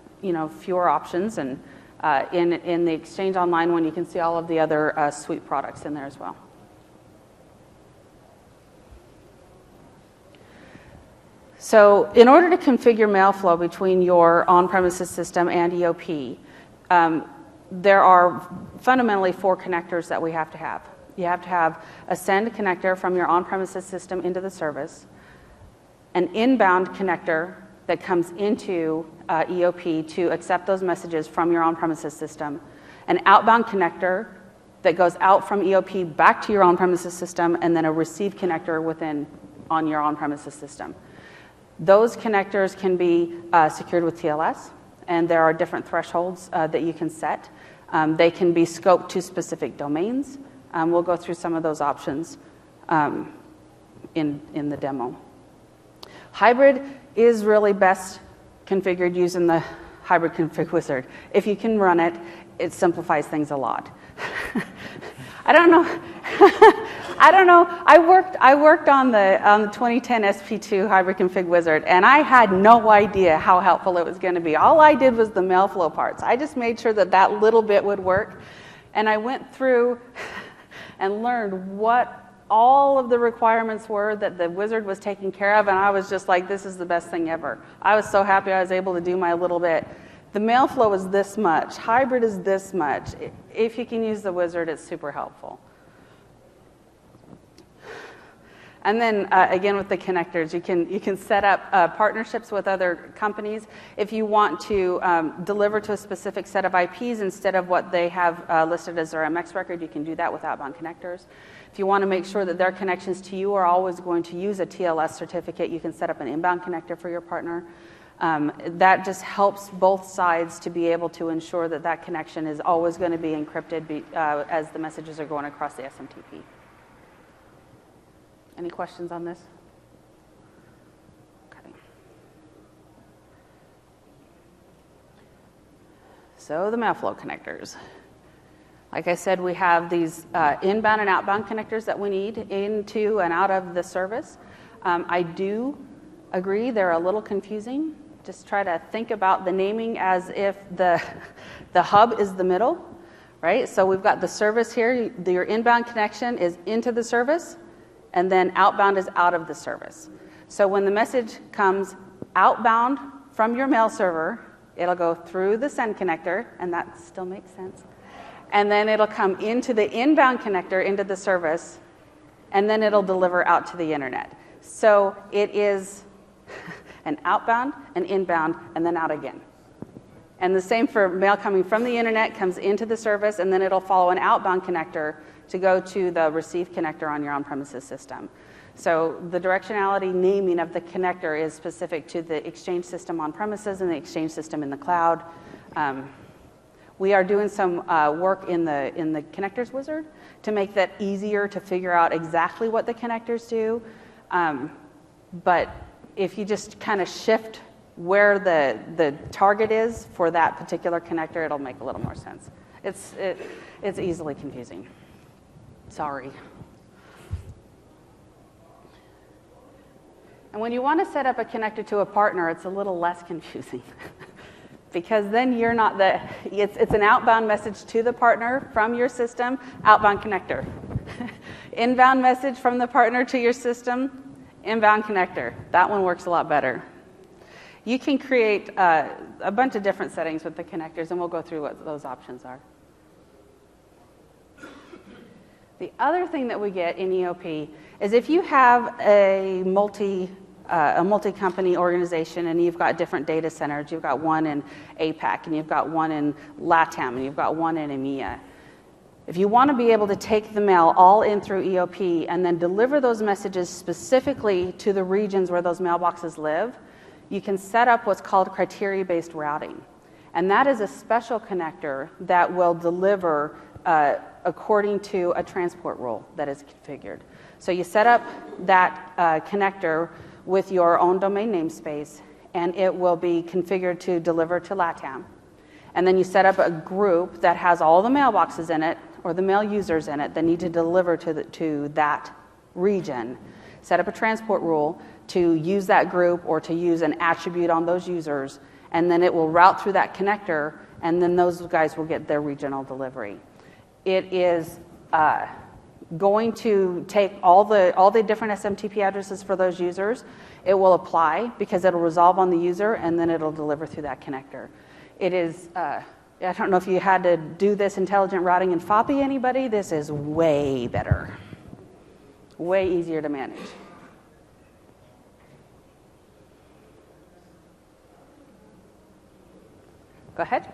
fewer options. And in the Exchange Online one, you can see all of the other suite products in there as well. So in order to configure mail flow between your on-premises system and EOP, there are fundamentally 4 connectors that we have to have. You have to have a send connector from your on-premises system into the service, an inbound connector that comes into EOP to accept those messages from your on-premises system, an outbound connector that goes out from EOP back to your on-premises system, and then a receive connector on your on-premises system. Those connectors can be secured with TLS, and there are different thresholds that you can set. They can be scoped to specific domains. We'll go through some of those options in the demo. Hybrid is really best configured using the hybrid config wizard. If you can run it, it simplifies things a lot. I don't know. I worked on the 2010 SP2 hybrid config wizard, and I had no idea how helpful it was going to be. All I did was the mail flow parts. I just made sure that little bit would work, and I went through and learned what all of the requirements were that the wizard was taking care of, and I was just like, this is the best thing ever. I was so happy I was able to do my little bit. The mail flow is this much. Hybrid is this much. If you can use the wizard, it's super helpful. And then again with the connectors, you can set up partnerships with other companies. If you want to deliver to a specific set of IPs instead of what they have listed as their MX record, you can do that with outbound connectors. If you want to make sure that their connections to you are always going to use a TLS certificate, you can set up an inbound connector for your partner. That just helps both sides to be able to ensure that connection is always going to be encrypted as the messages are going across the SMTP. Any questions on this? So the Mailflow connectors. Like I said, we have these inbound and outbound connectors that we need into and out of the service. I do agree they're a little confusing. Just try to think about the naming as if the hub is the middle, right? So we've got the service here. Your inbound connection is into the service, and then outbound is out of the service. So when the message comes outbound from your mail server, it'll go through the send connector, and that still makes sense. And then it'll come into the inbound connector into the service, and then it'll deliver out to the internet. So it is an outbound, an inbound, and then out again. And the same for mail coming from the internet, comes into the service, and then it'll follow an outbound connector to go to the receive connector on your on-premises system. So the directionality naming of the connector is specific to the Exchange system on premises and the Exchange system in the cloud. We are doing some work in the connectors wizard to make that easier to figure out exactly what the connectors do. But if you just kind of shift where the target is for that particular connector, it'll make a little more sense. It's easily confusing. Sorry. And when you want to set up a connector to a partner, it's a little less confusing. Because then you're not it's an outbound message to the partner from your system, outbound connector. Inbound message from the partner to your system, inbound connector. That one works a lot better. You can create a bunch of different settings with the connectors, and we'll go through what those options are. The other thing that we get in EOP is if you have a multi-company organization and you've got different data centers, you've got one in APAC, and you've got one in LATAM, and you've got one in EMEA. If you want to be able to take the mail all in through EOP and then deliver those messages specifically to the regions where those mailboxes live, you can set up what's called criteria-based routing. And that is a special connector that will deliver according to a transport rule that is configured. So you set up that connector with your own domain namespace, and it will be configured to deliver to LATAM. And then you set up a group that has all the mailboxes in it, or the mail users in it, that need to deliver to that region. Set up a transport rule to use that group or to use an attribute on those users, and then it will route through that connector, and then those guys will get their regional delivery. It is going to take all the different SMTP addresses for those users. It will apply because it'll resolve on the user, and then it'll deliver through that connector. It is, I don't know if you had to do this intelligent routing in FOPI, anybody? This is way better. Way easier to manage. Go ahead.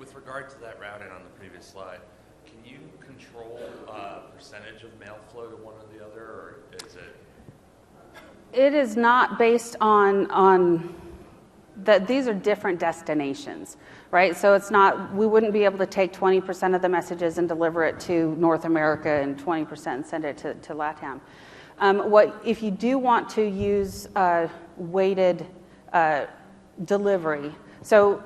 With regard to that routing on the previous slide, can you control percentage of mail flow to one or the other, or is it? It is not based on that. These are different destinations, right? So it's not, we wouldn't be able to take 20% of the messages and deliver it to North America and 20% and send it to LATAM. If you do want to use weighted delivery, so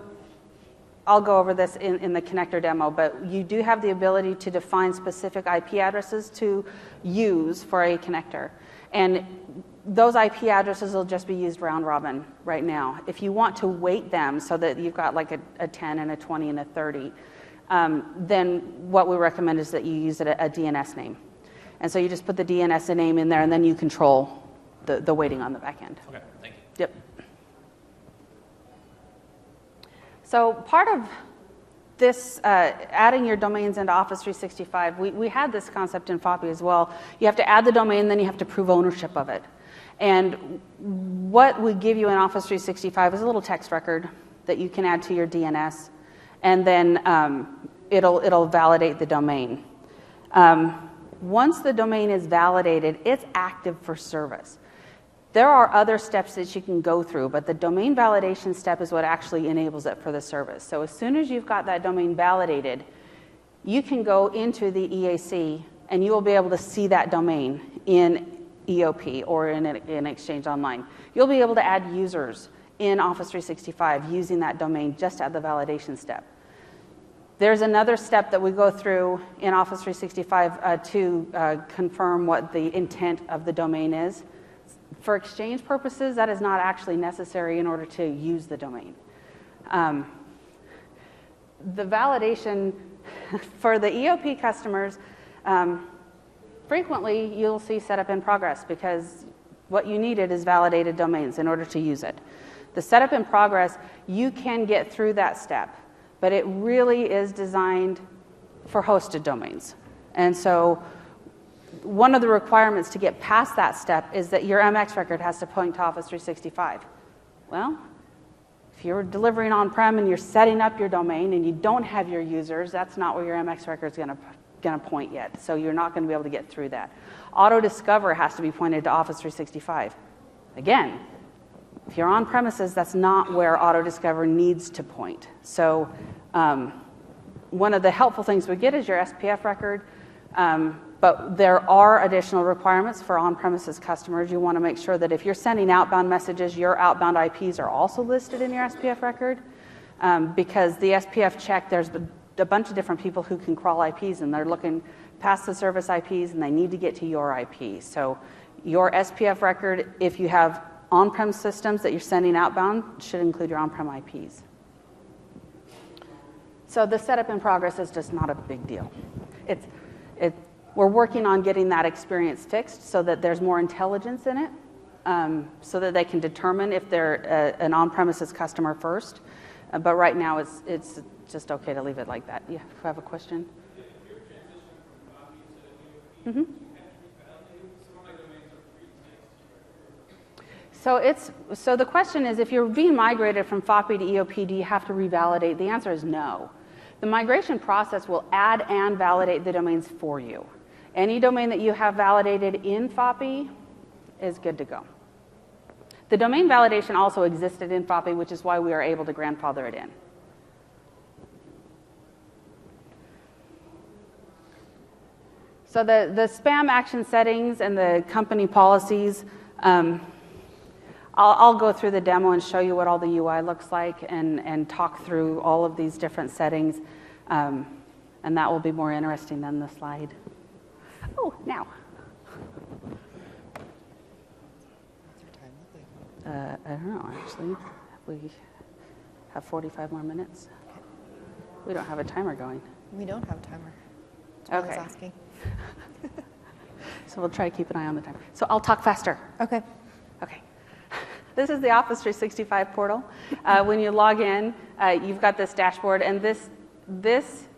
I'll go over this in the connector demo, but you do have the ability to define specific IP addresses to use for a connector. And those IP addresses will just be used round robin right now. If you want to weight them so that you've got like a 10 and a 20 and a 30, then what we recommend is that you use a DNS name. And so you just put the DNS name in there, and then you control the weighting on the back end. Okay, thank you. Yep. So part of this, adding your domains into Office 365, we had this concept in FOPI as well. You have to add the domain, then you have to prove ownership of it. And what we give you in Office 365 is a little text record that you can add to your DNS, and then it'll validate the domain. Once the domain is validated, it's active for service. There are other steps that you can go through, but the domain validation step is what actually enables it for the service. So as soon as you've got that domain validated, you can go into the EAC and you will be able to see that domain in EOP or in Exchange Online. You'll be able to add users in Office 365 using that domain just at the validation step. There's another step that we go through in Office 365 to confirm what the intent of the domain is. For Exchange purposes, that is not actually necessary in order to use the domain. The validation for the EOP customers, frequently you'll see setup in progress because what you needed is validated domains in order to use it. The setup in progress, you can get through that step, but it really is designed for hosted domains. And so one of the requirements to get past that step is that your MX record has to point to Office 365. Well, if you're delivering on-prem and you're setting up your domain and you don't have your users, that's not where your MX record is going to point yet. So you're not going to be able to get through that. Auto Discover has to be pointed to Office 365. Again, if you're on premises, that's not where Auto Discover needs to point. So one of the helpful things we get is your SPF record, but there are additional requirements for on-premises customers. You want to make sure that if you're sending outbound messages, your outbound IPs are also listed in your SPF record, because the SPF check, there's a bunch of different people who can crawl IPs, and they're looking past the service IPs, and they need to get to your IP. So your SPF record, if you have on-prem systems that you're sending outbound, should include your on-prem IPs. So the setup in progress is just not a big deal. We're working on getting that experience fixed so that there's more intelligence in it, so that they can determine if they're an on-premises customer first. But right now, it's just okay to leave it like that. Yeah, if you have a question. Mm-hmm. So the question is, if you're being migrated from FOPI to EOP, do you have to revalidate? The answer is no. The migration process will add and validate the domains for you. Any domain that you have validated in FOPI is good to go. The domain validation also existed in FOPI, which is why we are able to grandfather it in. So the spam action settings and the company policies, I'll go through the demo and show you what all the UI looks like and talk through all of these different settings. And that will be more interesting than the slide. Oh, now. I don't know, actually. We have 45 more minutes. We don't have a timer going. We don't have a timer. That's what I was asking. So we'll try to keep an eye on the timer. So I'll talk faster. Okay. Okay. This is the Office 365 portal. When you log in, you've got this dashboard, and this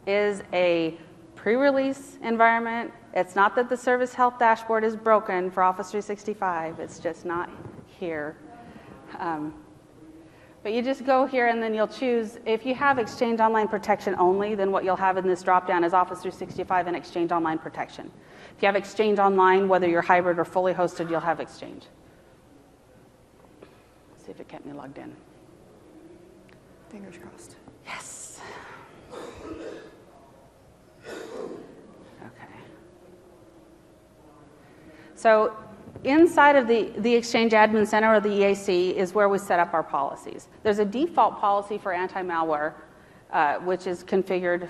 is a pre-release environment. It's not that the Service Health dashboard is broken for Office 365. It's just not here. But you just go here, and then you'll choose. If you have Exchange Online Protection only, then what you'll have in this dropdown is Office 365 and Exchange Online Protection. If you have Exchange Online, whether you're hybrid or fully hosted, you'll have Exchange. Let's see if it kept me logged in. Fingers crossed. Yes. Okay. So inside of the Exchange Admin Center, or the EAC, is where we set up our policies. There's a default policy for anti-malware, which is configured,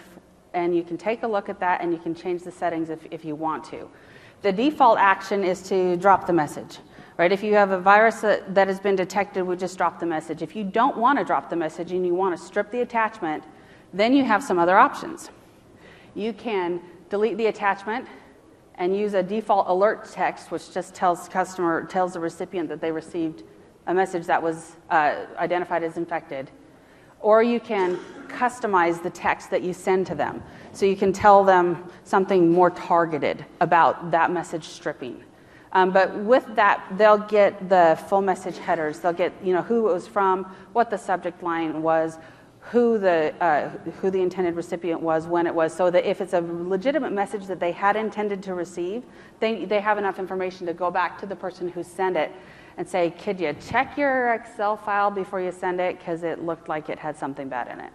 and you can take a look at that, and you can change the settings if you want to. The default action is to drop the message. Right? If you have a virus that has been detected, we just drop the message. If you don't want to drop the message and you want to strip the attachment, then you have some other options. You can delete the attachment and use a default alert text, which just tells the recipient that they received a message that was identified as infected. Or you can customize the text that you send to them. So you can tell them something more targeted about that message stripping. But with that, they'll get the full message headers. They'll get, who it was from, what the subject line was, who the intended recipient was, when it was, so that if it's a legitimate message that they had intended to receive, they have enough information to go back to the person who sent it and say, could you check your Excel file before you send it, because it looked like it had something bad in it.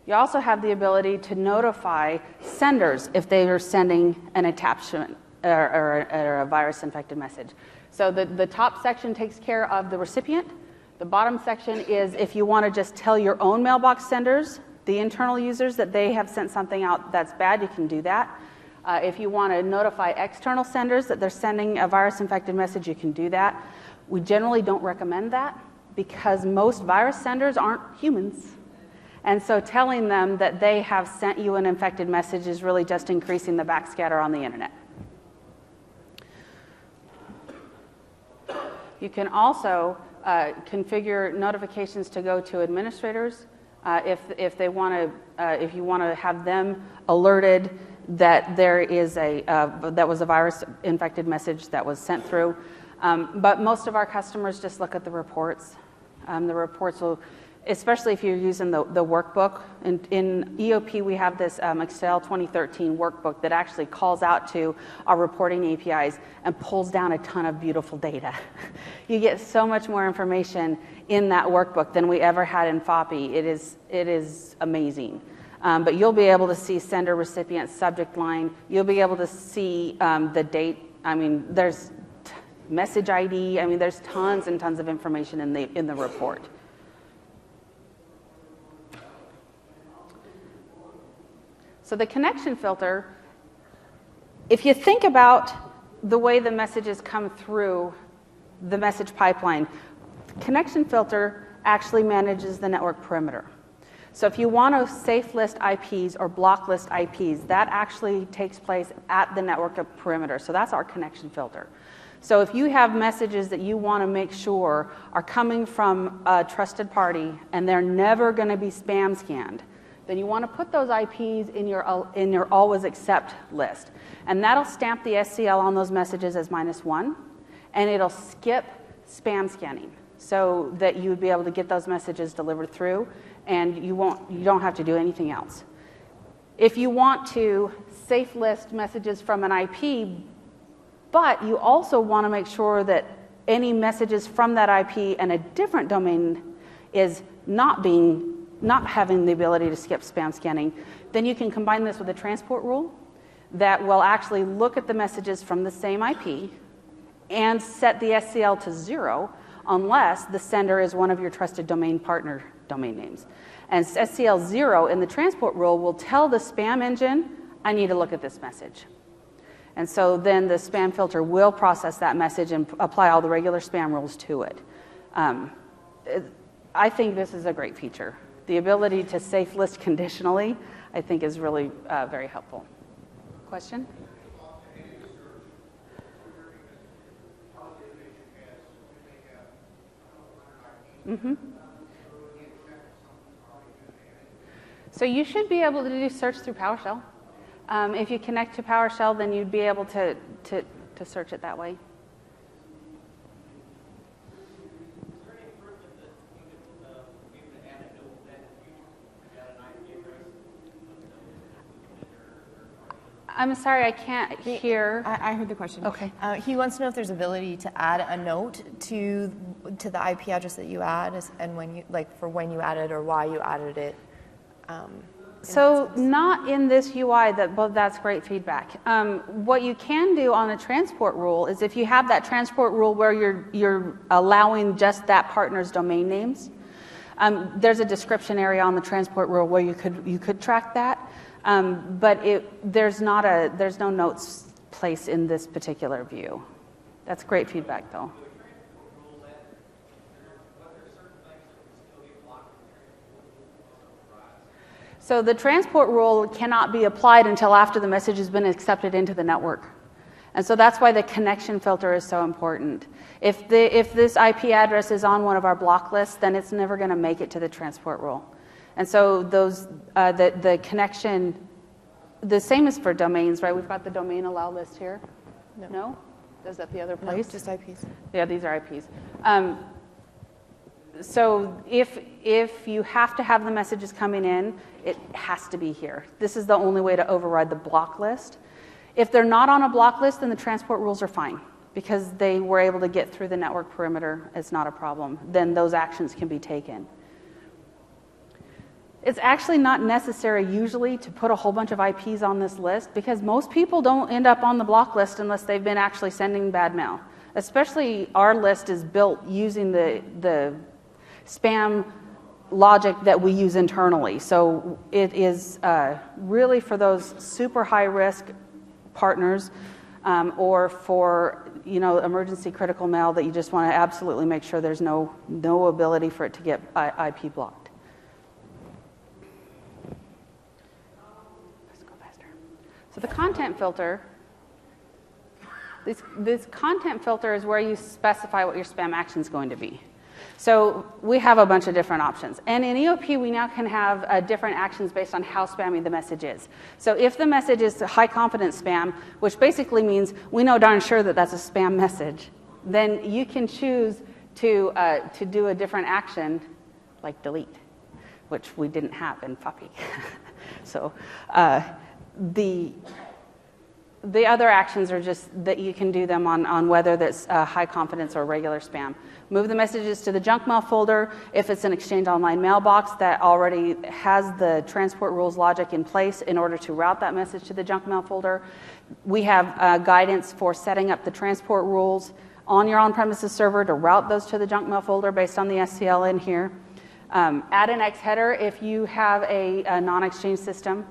You also have the ability to notify senders if they are sending an attachment or a virus-infected message. So the top section takes care of the recipient. The bottom section is if you want to just tell your own mailbox senders, the internal users, that they have sent something out that's bad, you can do that. If you want to notify external senders that they're sending a virus-infected message, you can do that. We generally don't recommend that because most virus senders aren't humans. And so telling them that they have sent you an infected message is really just increasing the backscatter on the internet. You can also configure notifications to go to administrators if they want to, if you want to have them alerted that there is that was a virus-infected message that was sent through. But most of our customers just look at the reports. The reports will, especially if you're using the workbook. In EOP, we have this Excel 2013 workbook that actually calls out to our reporting APIs and pulls down a ton of beautiful data. You get so much more information in that workbook than we ever had in FOPI. It is amazing. But you'll be able to see sender, recipient, subject line. You'll be able to see the date. I mean, there's message ID. I mean, there's tons and tons of information in the report. So the connection filter, if you think about the way the messages come through the message pipeline, connection filter actually manages the network perimeter. So if you want to safe list IPs or block list IPs, that actually takes place at the network perimeter. So that's our connection filter. So if you have messages that you want to make sure are coming from a trusted party and they're never going to be spam scanned, then you want to put those IPs in your always accept list. And that'll stamp the SCL on those messages as -1, and it'll skip spam scanning so that you would be able to get those messages delivered through, and you don't have to do anything else. If you want to safe list messages from an IP, but you also want to make sure that any messages from that IP and a different domain is not having the ability to skip spam scanning, then you can combine this with a transport rule that will actually look at the messages from the same IP and set the SCL to 0 unless the sender is one of your trusted domain partner domain names. And SCL 0 in the transport rule will tell the spam engine, I need to look at this message. And so then the spam filter will process that message and apply all the regular spam rules to it. I think this is a great feature. The ability to safe list conditionally, I think, is really very helpful. Question? Mm-hmm. So you should be able to do search through PowerShell. If you connect to PowerShell, then you'd be able to search it that way. I'm sorry, I can't hear. I heard the question. Okay. He wants to know if there's ability to add a note to the IP address that you add, and when you for when you added or why you added it. So not in this UI, but that's great feedback. What you can do on a transport rule is if you have that transport rule where you're allowing just that partner's domain names, there's a description area on the transport rule where you could track that. But there's no notes place in this particular view. That's great feedback, though. So the transport rule cannot be applied until after the message has been accepted into the network. And so that's why the connection filter is so important. If this IP address is on one of our block lists, then it's never going to make it to the transport rule. And so the connection, the same is for domains, right? We've got the domain allow list here. No? Is that the other place? No, just IPs. Yeah, these are IPs. So if you have to have the messages coming in, it has to be here. This is the only way to override the block list. If they're not on a block list, then the transport rules are fine because they were able to get through the network perimeter. It's not a problem. Then those actions can be taken. It's actually not necessary usually to put a whole bunch of IPs on this list because most people don't end up on the block list unless they've been actually sending bad mail. Especially our list is built using the spam logic that we use internally. So it is really for those super high risk partners or for emergency critical mail that you just want to absolutely make sure there's no ability for it to get IP blocked. Let's go faster. So the content filter, this content filter is where you specify what your spam action is going to be. So we have a bunch of different options. And in EOP, we now can have different actions based on how spammy the message is. So if the message is high confidence spam, which basically means we know darn sure that that's a spam message, then you can choose to do a different action like delete, which we didn't have in FOPI. So the other actions are just that you can do them on whether that's high confidence or regular spam. Move the messages to the junk mail folder if it's an Exchange Online mailbox that already has the transport rules logic in place in order to route that message to the junk mail folder. We have guidance for setting up the transport rules on your on-premises server to route those to the junk mail folder based on the SCL in here. Add an X header if you have a non-exchange system,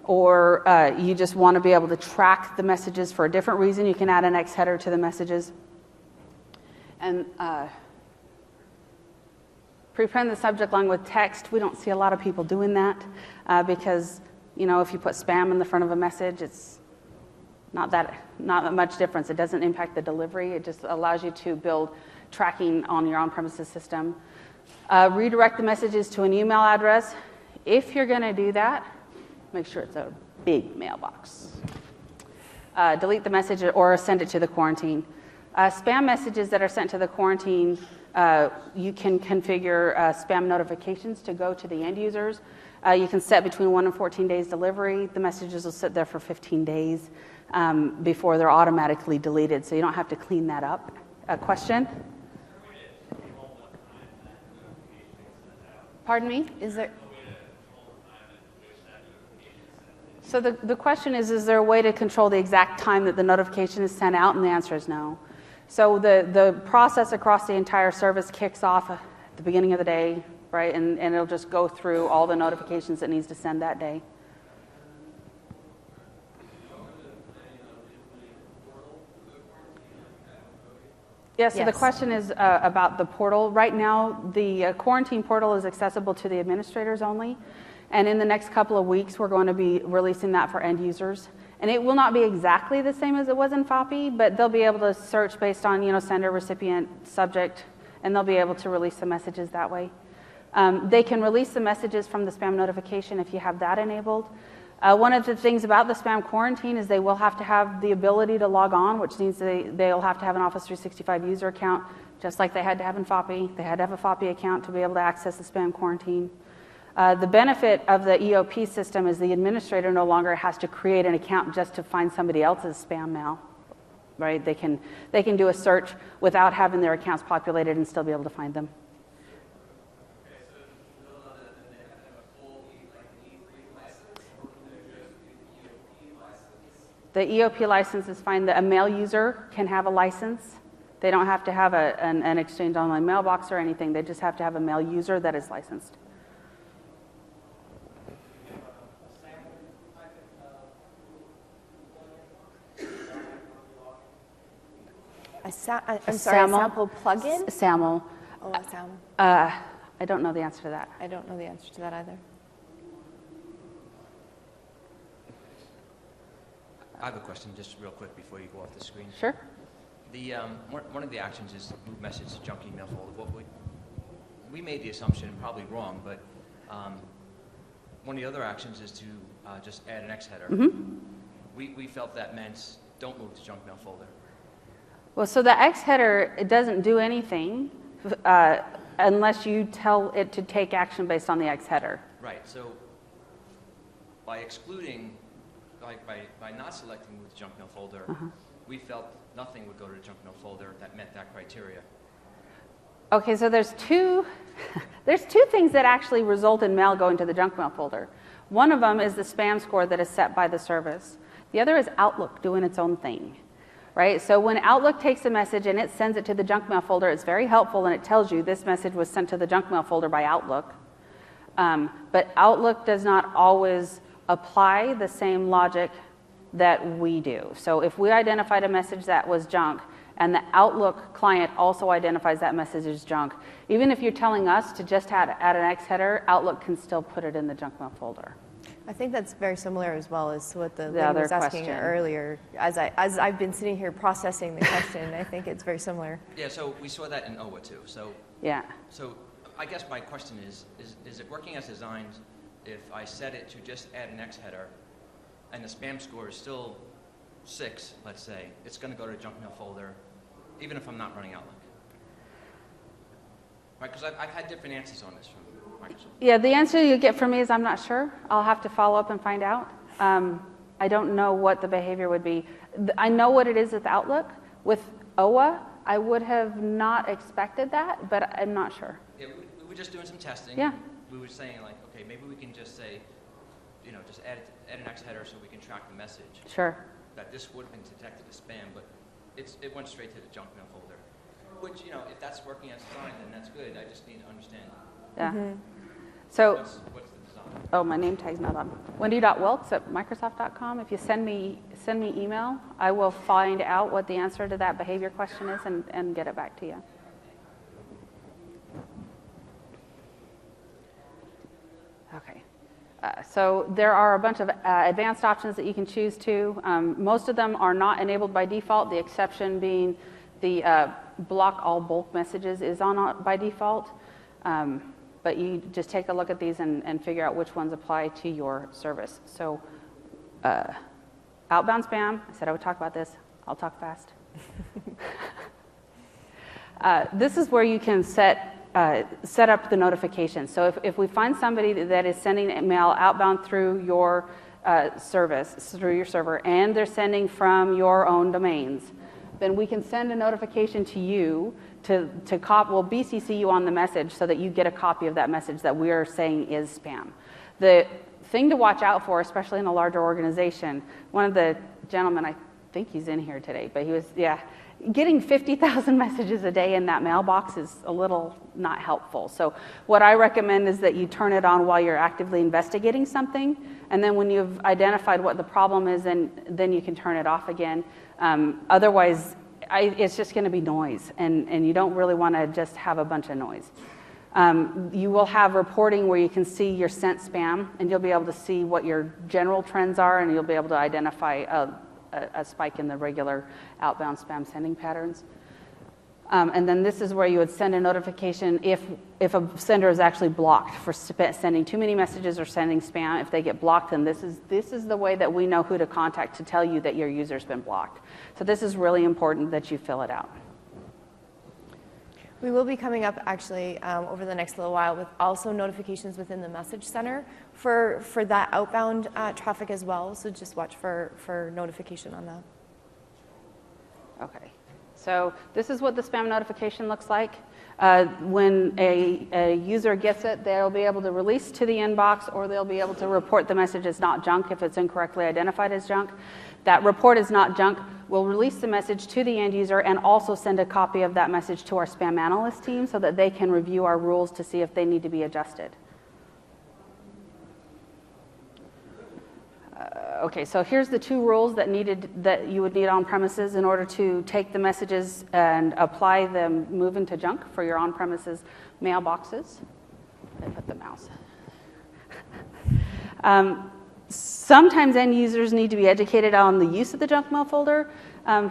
or you just want to be able to track the messages for a different reason. You can add an X header to the messages. And prepend the subject line with text. We don't see a lot of people doing that because, if you put spam in the front of a message, it's not that much difference. It doesn't impact the delivery. It just allows you to build tracking on your on-premises system. Redirect the messages to an email address. If you're going to do that, make sure it's a big mailbox. Delete the message or send it to the quarantine. Spam messages that are sent to the quarantine, you can configure spam notifications to go to the end users. You can set between 1 and 14 days delivery. The messages will sit there for 15 days before they're automatically deleted, so you don't have to clean that up. A question? Pardon me? Is there? So the question is there a way to control the exact time that the notification is sent out? And the answer is no. So the process across the entire service kicks off at the beginning of the day, right? And it'll just go through all the notifications it needs to send that day. Yeah, so yes. The question is about the portal. Right now, the quarantine portal is accessible to the administrators only. And in the next couple of weeks, we're going to be releasing that for end users. And it will not be exactly the same as it was in FOPI, but they'll be able to search based on, sender, recipient, subject, and they'll be able to release the messages that way. They can release the messages from the spam notification if you have that enabled. One of the things about the spam quarantine is they will have to have the ability to log on, which means they'll have to have an Office 365 user account, just like they had to have in FOPI. They had to have a FOPI account to be able to access the spam quarantine. The benefit of the EOP system is the administrator no longer has to create an account just to find somebody else's spam mail, right? They can do a search without having their accounts populated and still be able to find them. The EOP license is fine. A mail user can have a license. They don't have to have an Exchange Online mailbox or anything. They just have to have a mail user that is licensed. I'm sorry, a sample plugin? SAML. Oh, a SAML. I don't know the answer to that. I don't know the answer to that either. I have a question, just real quick before you go off the screen. Sure. The one of the actions is move message to junk email folder. What we made the assumption, probably wrong, but one of the other actions is to just add an X header. Mm-hmm. We felt that meant don't move to junk mail folder. Well, so the X header, it doesn't do anything unless you tell it to take action based on the X header. Right. So by excluding, by not selecting move to junk mail folder, we felt nothing would go to the junk mail folder that met that criteria. Okay, so there's two things that actually result in mail going to the junk mail folder. One of them is the spam score that is set by the service. The other is Outlook doing its own thing. right? So when Outlook takes a message and it sends it to the junk mail folder, it's very helpful and it tells you this message was sent to the junk mail folder by Outlook. But Outlook does not always apply the same logic that we do. So if we identified a message that was junk and the Outlook client also identifies that message as junk, even if you're telling us to just add an X header, Outlook can still put it in the junk mail folder. I think that's very similar as well as what the lady other was asking question. Earlier. As I've been sitting here processing the question, I think it's very similar. Yeah, so we saw that in OWA too. So yeah. So I guess my question is it working as designed if I set it to just add an X header and the spam score is still 6, let's say, it's going to go to the junk mail folder, even if I'm not running Outlook? Right, because I've had different answers on this from Microsoft. Yeah, the answer you get from me is I'm not sure. I'll have to follow up and find out. I don't know what the behavior would be. I know what it is with Outlook. With OWA, I would have not expected that, but I'm not sure. Yeah, we were just doing some testing. Yeah. We were saying, like, okay, maybe we can just say, you know, just add an X header so we can track the message. Sure. That this would have been detected as spam, but it went straight to the junk mail folder. Which, you know, if that's working as designed, then that's good. I just need to understand. Yeah. Mm-hmm. So, what's the design? oh, my name tag's not on. Wendy.wilkes@microsoft.com. If you send me email, I will find out what the answer to that behavior question is and get it back to you. Okay. So there are a bunch of advanced options that you can choose to. Most of them are not enabled by default, the exception being the block all bulk messages is on by default. But you just take a look at these and figure out which ones apply to your service. So outbound spam, I said I would talk about this. I'll talk fast. This is where you can set up the notifications. So if we find somebody that is sending mail outbound through your service, through your server, and they're sending from your own domains, then we can send a notification to you we'll BCC you on the message so that you get a copy of that message that we're saying is spam. The thing to watch out for, especially in a larger organization, one of the gentlemen, I think he's in here today, but he was, getting 50,000 messages a day in that mailbox is a little not helpful. So what I recommend is that you turn it on while you're actively investigating something, and then when you've identified what the problem is, then you can turn it off again. Otherwise, it's just going to be noise, and you don't really want to just have a bunch of noise. You will have reporting where you can see your sent spam, and you'll be able to see what your general trends are, and you'll be able to identify a spike in the regular outbound spam sending patterns. And then this is where you would send a notification if a sender is actually blocked for sending too many messages or sending spam. If they get blocked, then this is the way that we know who to contact to tell you that your user's been blocked. So this is really important that you fill it out. We will be coming up actually over the next little while with also notifications within the message center for that outbound traffic as well. So just watch for notification on that. Okay. So this is what the spam notification looks like. When a user gets it, they'll be able to release to the inbox, or they'll be able to report the message as not junk if it's incorrectly identified as junk. That report is not junk will release the message to the end user and also send a copy of that message to our spam analyst team so that they can review our rules to see if they need to be adjusted. Okay, so here's the two rules that you would need on premises in order to take the messages and apply them, move into junk for your on-premises mailboxes. I put the mouse. Sometimes end users need to be educated on the use of the junk mail folder. A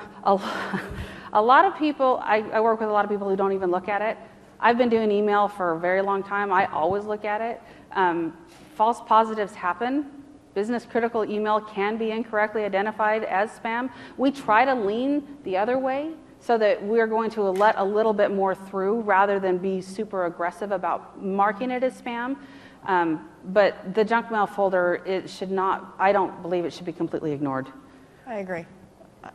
lot of people, I work with a lot of people who don't even look at it. I've been doing email for a very long time. I always look at it. False positives happen. Business critical email can be incorrectly identified as spam. We try to lean the other way so that we're going to let a little bit more through rather than be super aggressive about marking it as spam. But the junk mail folder, I don't believe it should be completely ignored. I agree.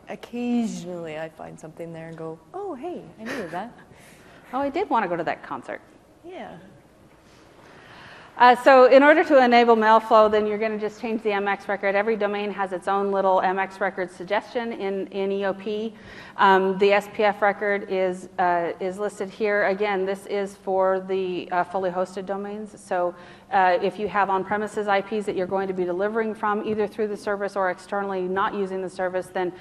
Occasionally I find something there and go, oh, hey, I needed that. Oh, I did want to go to that concert. Yeah. So in order to enable MailFlow, then you're going to just change the MX record. Every domain has its own little MX record suggestion in EOP. The SPF record is listed here. Again, this is for the fully hosted domains. So if you have on-premises IPs that you're going to be delivering from either through the service or externally not using the service, then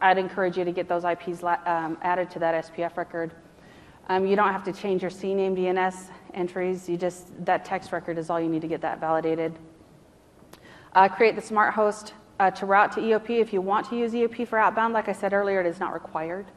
I'd encourage you to get those IPs added to that SPF record. You don't have to change your CNAME DNS entries. That text record is all you need to get that validated. Create the smart host to route to EOP. If you want to use EOP for outbound, like I said earlier, it is not required.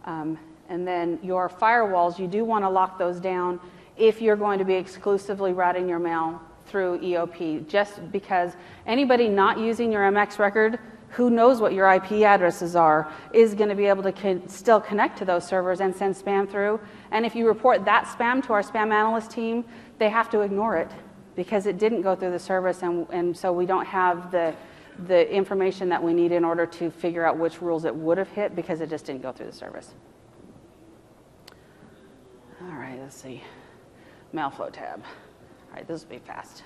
And then your firewalls, you do want to lock those down if you're going to be exclusively routing your mail through EOP, just because anybody not using your MX record who knows what your IP addresses are is going to be able to still connect to those servers and send spam through. And if you report that spam to our spam analyst team, they have to ignore it because it didn't go through the service, and so we don't have the information that we need in order to figure out which rules it would have hit because it just didn't go through the service. All right, let's see. MailFlow tab. All right, this will be fast,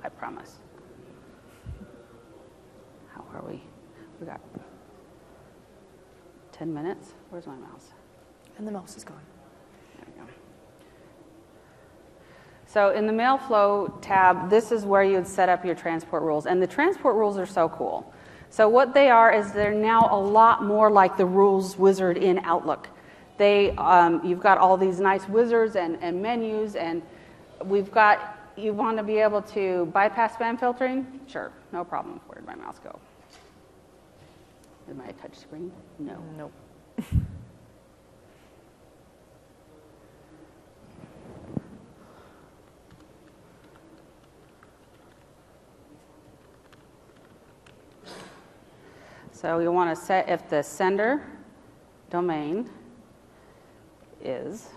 I promise. How are we? We got 10 minutes. Where's my mouse? And the mouse is gone. There we go. So in the MailFlow tab, this is where you would set up your transport rules. And the transport rules are so cool. So what they are is they're now a lot more like the rules wizard in Outlook. You've got all these nice wizards and menus, and you want to be able to bypass spam filtering? Sure, no problem. Where did my mouse go? Am I a touch screen? No. Nope. So you want to set if the sender domain is,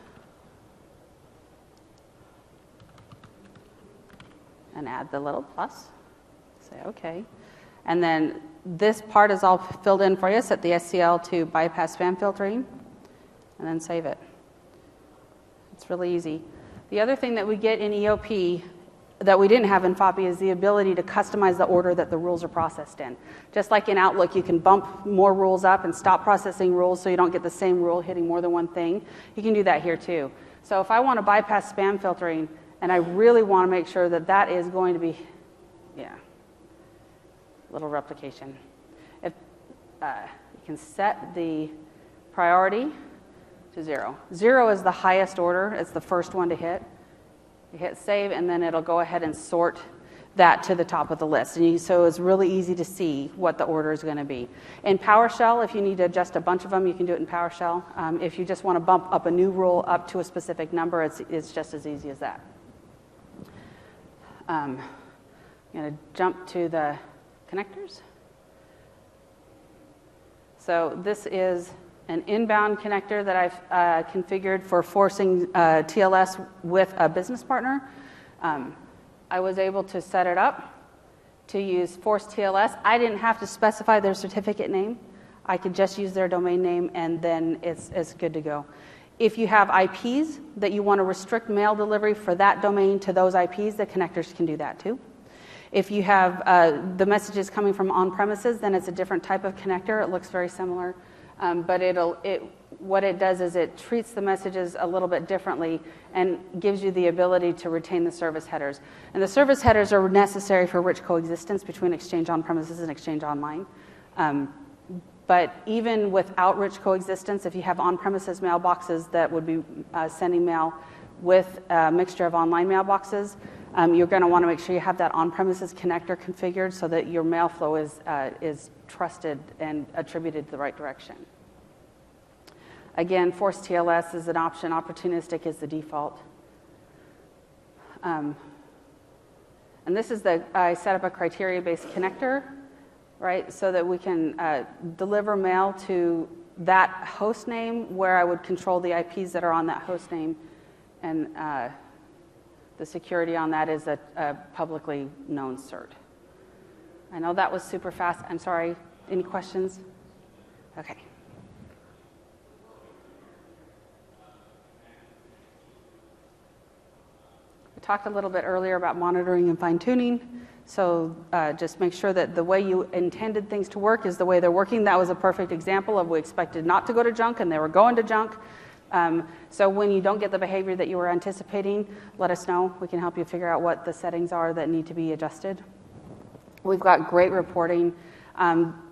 and add the little plus, say okay. And then this part is all filled in for you. Set the SCL to bypass spam filtering, and then save it. It's really easy. The other thing that we get in EOP that we didn't have in FOPI is the ability to customize the order that the rules are processed in. Just like in Outlook, you can bump more rules up and stop processing rules so you don't get the same rule hitting more than one thing. You can do that here too. So if I want to bypass spam filtering, and I really want to make sure that that is going to be, little replication. If you can set the priority to 0. 0 is the highest order. It's the first one to hit. You hit save, and then it'll go ahead and sort that to the top of the list. And so it's really easy to see what the order is going to be. In PowerShell, if you need to adjust a bunch of them, you can do it in PowerShell. If you just want to bump up a new rule up to a specific number, it's just as easy as that. I'm going to jump to the connectors. So this is an inbound connector that I've configured for forcing TLS with a business partner. I was able to set it up to use force TLS. I didn't have to specify their certificate name. I could just use their domain name, and then it's good to go. If you have IPs that you want to restrict mail delivery for that domain to those IPs, the connectors can do that too. If you have the messages coming from on-premises, then it's a different type of connector. It looks very similar. But what it does is it treats the messages a little bit differently and gives you the ability to retain the service headers. And the service headers are necessary for rich coexistence between Exchange on-premises and Exchange online. But even without rich coexistence, if you have on-premises mailboxes that would be sending mail with a mixture of online mailboxes, you're going to want to make sure you have that on-premises connector configured so that your mail flow is trusted and attributed to the right direction. Again, forced TLS is an option. Opportunistic is the default. And this is I set up a criteria-based connector, right, so that we can deliver mail to that host name where I would control the IPs that are on that host name. And the security on that is a publicly known cert. I know that was super fast. I'm sorry. Any questions? Okay. talked a little bit earlier about monitoring and fine-tuning. So just make sure that the way you intended things to work is the way they're working. That was a perfect example of we expected not to go to junk and they were going to junk. So when you don't get the behavior that you were anticipating, let us know. We can help you figure out what the settings are that need to be adjusted. We've got great reporting.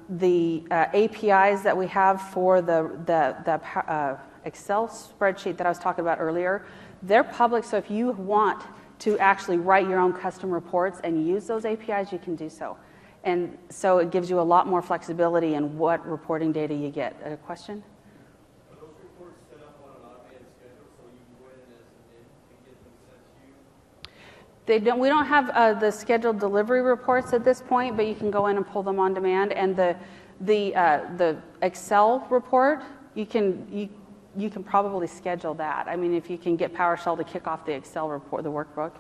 The APIs that we have for the Excel spreadsheet that I was talking about earlier, they're public, so if you want to actually write your own custom reports and use those APIs, you can do so. And so it gives you a lot more flexibility in what reporting data you get. A question? Are those reports set up on an automated schedule so you can go in as an in and get them sent to you? We don't have the scheduled delivery reports at this point, but you can go in and pull them on demand. And the Excel report, you can probably schedule that. I mean, if you can get PowerShell to kick off the Excel report, the workbook.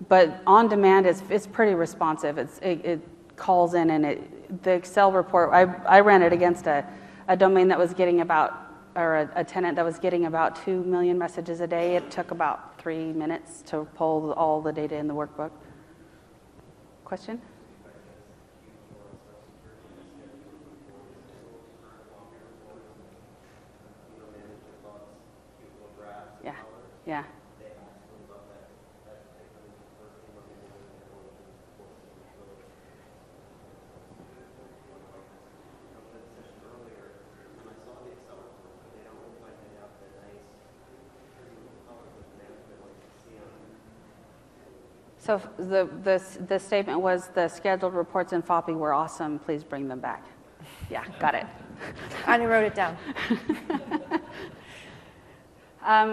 But on demand, it's pretty responsive. It calls in, and the Excel report, I ran it against a domain that was getting a tenant that was getting about 2 million messages a day. It took about 3 minutes to pull all the data in the workbook. Question? Yeah. So the statement was the scheduled reports in FOPI were awesome. Please bring them back. Yeah, got it. I wrote it down.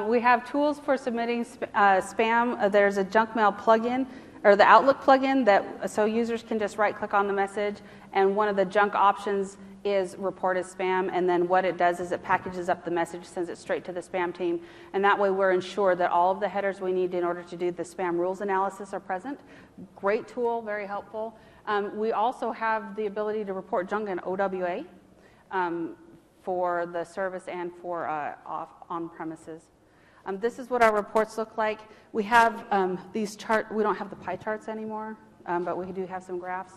We have tools for submitting spam. There's a junk mail plugin, or the Outlook plugin, so users can just right-click on the message, and one of the junk options is report as spam, and then what it does is it packages up the message, sends it straight to the spam team, and that way we're ensured that all of the headers we need in order to do the spam rules analysis are present. Great tool, very helpful. We also have the ability to report junk in OWA for the service and for on-premises. This is what our reports look like. We have these charts. We don't have the pie charts anymore, but we do have some graphs.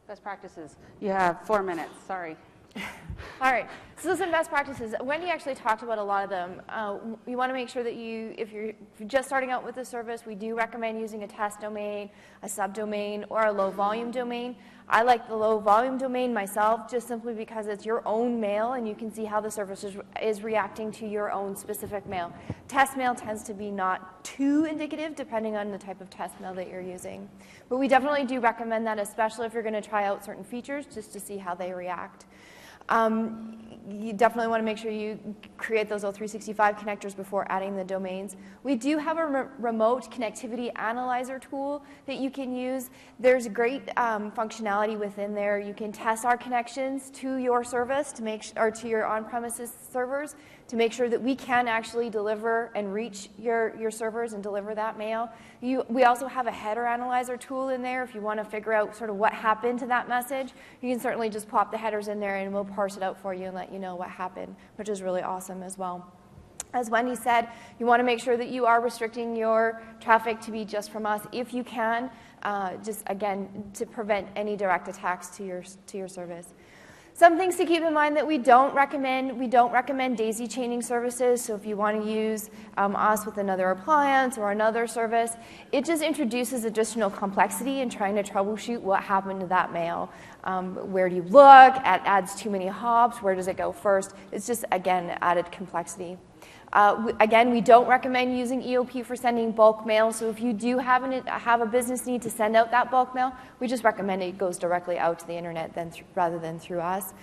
Best practices. You have 4 minutes. Sorry. All right. So some best practices. Wendy actually talked about a lot of them. You want to make sure that if you're just starting out with the service, we do recommend using a test domain, a subdomain, or a low-volume domain. I like the low-volume domain myself just simply because it's your own mail and you can see how the service is reacting to your own specific mail. Test mail tends to be not too indicative depending on the type of test mail that you're using. But we definitely do recommend that, especially if you're going to try out certain features just to see how they react. You definitely want to make sure you create those O365 connectors before adding the domains. We do have a remote connectivity analyzer tool that you can use. There's great functionality within there. You can test our connections to your service or to your on-premises servers to make sure that we can actually deliver and reach your servers and deliver that mail. We also have a header analyzer tool in there. If you want to figure out sort of what happened to that message, you can certainly just plop the headers in there and we'll parse it out for you and let you know what happened, which is really awesome as well. As Wendy said, you want to make sure that you are restricting your traffic to be just from us if you can, just again to prevent any direct attacks to your service. Some things to keep in mind that we don't recommend daisy chaining services. So if you want to use us with another appliance or another service, it just introduces additional complexity in trying to troubleshoot what happened to that mail. Where do you look? It adds too many hops. Where does it go first? It's just, again, added complexity. Again, we don't recommend using EOP for sending bulk mail. So if you do have a business need to send out that bulk mail, we just recommend it goes directly out to the internet rather than through us.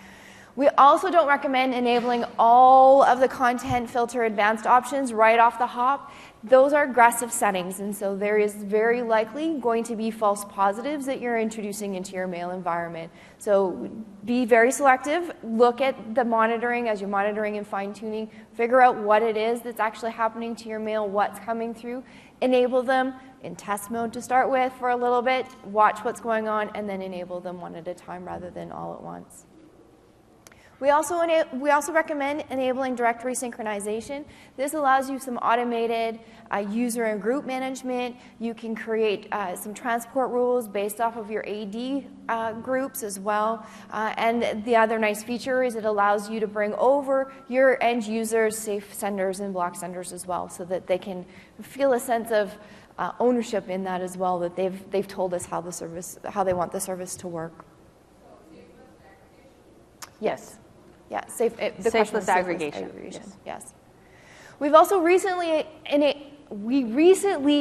We also don't recommend enabling all of the content filter advanced options right off the hop. Those are aggressive settings, and so there is very likely going to be false positives that you're introducing into your mail environment. So be very selective. Look at the monitoring as you're monitoring and fine-tuning. Figure out what it is that's actually happening to your mail, what's coming through. Enable them in test mode to start with for a little bit. Watch what's going on, and then enable them one at a time rather than all at once. We also recommend enabling directory synchronization. This allows you some automated user and group management. You can create some transport rules based off of your AD groups as well. And the other nice feature is it allows you to bring over your end users, safe senders and block senders as well, so that they can feel a sense of ownership in that as well, that they've told us how they want the service to work. Yes. Yeah, safeless aggregation. Yes. We've also recently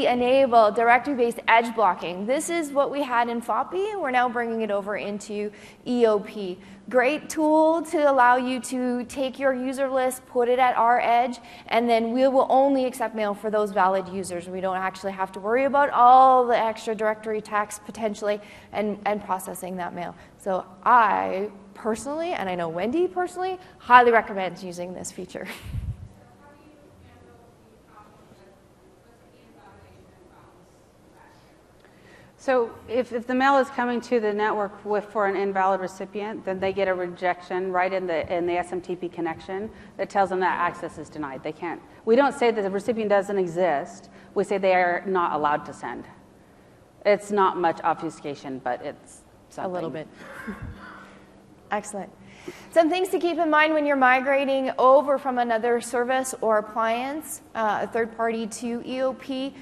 enabled directory-based edge blocking. This is what we had in FOPI, and we're now bringing it over into EOP. Great tool to allow you to take your user list, put it at our edge, and then we will only accept mail for those valid users. We don't actually have to worry about all the extra directory tax potentially and processing that mail. So I personally, and I know Wendy personally, highly recommends using this feature. So if the mail is coming to the network for an invalid recipient, then they get a rejection right in the SMTP connection that tells them that access is denied. They can't. We don't say that the recipient doesn't exist. We say they are not allowed to send. It's not much obfuscation, but it's something. A little bit. Excellent. Some things to keep in mind when you're migrating over from another service or appliance, a third party to EOP.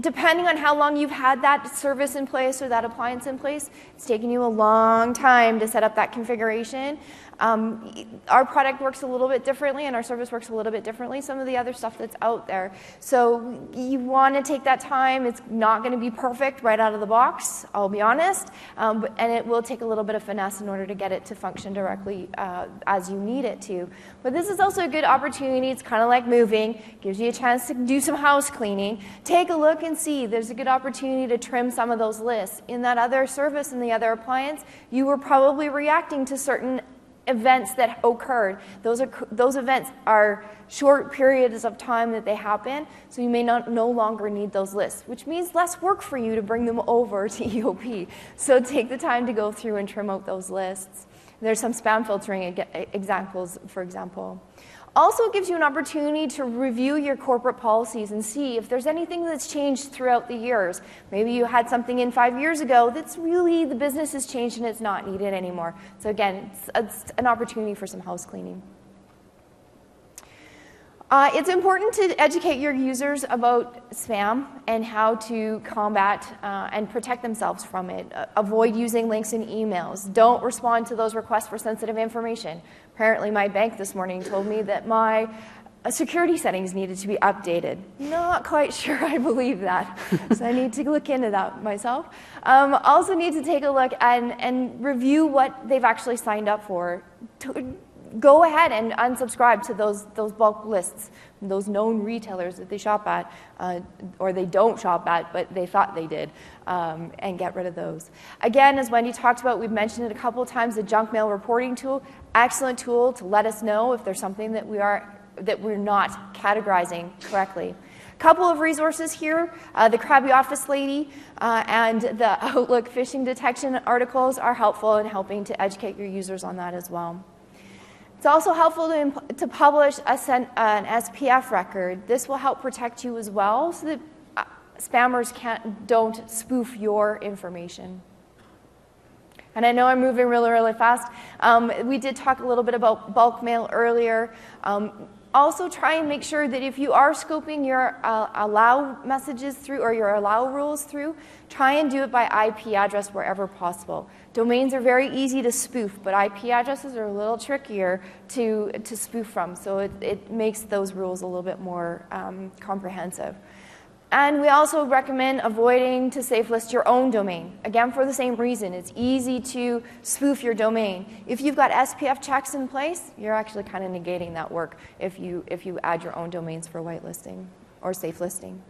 Depending on how long you've had that service in place or that appliance in place, it's taken you a long time to set up that configuration. Our product works a little bit differently and our service works a little bit differently, some of the other stuff that's out there. So you want to take that time. It's not going to be perfect right out of the box, I'll be honest, and it will take a little bit of finesse in order to get it to function directly as you need it to. But this is also a good opportunity. It's kind of like moving, gives you a chance to do some house cleaning. Take a look and see. There's a good opportunity to trim some of those lists. In that other service, in the other appliance, you were probably reacting to certain events that occurred. Those events are short periods of time that they happen, so you may no longer need those lists, which means less work for you to bring them over to EOP. So take the time to go through and trim out those lists. There's some spam filtering examples, for example. Also, it gives you an opportunity to review your corporate policies and see if there's anything that's changed throughout the years. Maybe you had something in 5 years ago that's really, the business has changed and it's not needed anymore. So again, it's an opportunity for some house cleaning. It's important to educate your users about spam and how to combat and protect themselves from it. Avoid using links in emails. Don't respond to those requests for sensitive information. Apparently, my bank this morning told me that my security settings needed to be updated. Not quite sure I believe that, so I need to look into that myself. Also need to take a look and review what they've actually signed up for. Go ahead and unsubscribe to those bulk lists, those known retailers that they shop at, or they don't shop at, but they thought they did, and get rid of those. Again, as Wendy talked about, we've mentioned it a couple of times, the junk mail reporting tool, excellent tool to let us know if there's something that we're not categorizing correctly. Couple of resources here, the Crabby Office Lady and the Outlook phishing detection articles are helpful in helping to educate your users on that as well. It's also helpful to publish an SPF record. This will help protect you as well so that spammers don't spoof your information. And I know I'm moving really, really fast. We did talk a little bit about bulk mail earlier. Also try and make sure that if you are scoping your allow messages through or your allow rules through, try and do it by IP address wherever possible. Domains are very easy to spoof, but IP addresses are a little trickier to spoof from, so it makes those rules a little bit more comprehensive. And we also recommend avoiding to safe list your own domain. Again, for the same reason, it's easy to spoof your domain. If you've got SPF checks in place, you're actually kind of negating that work if you add your own domains for whitelisting or safe listing.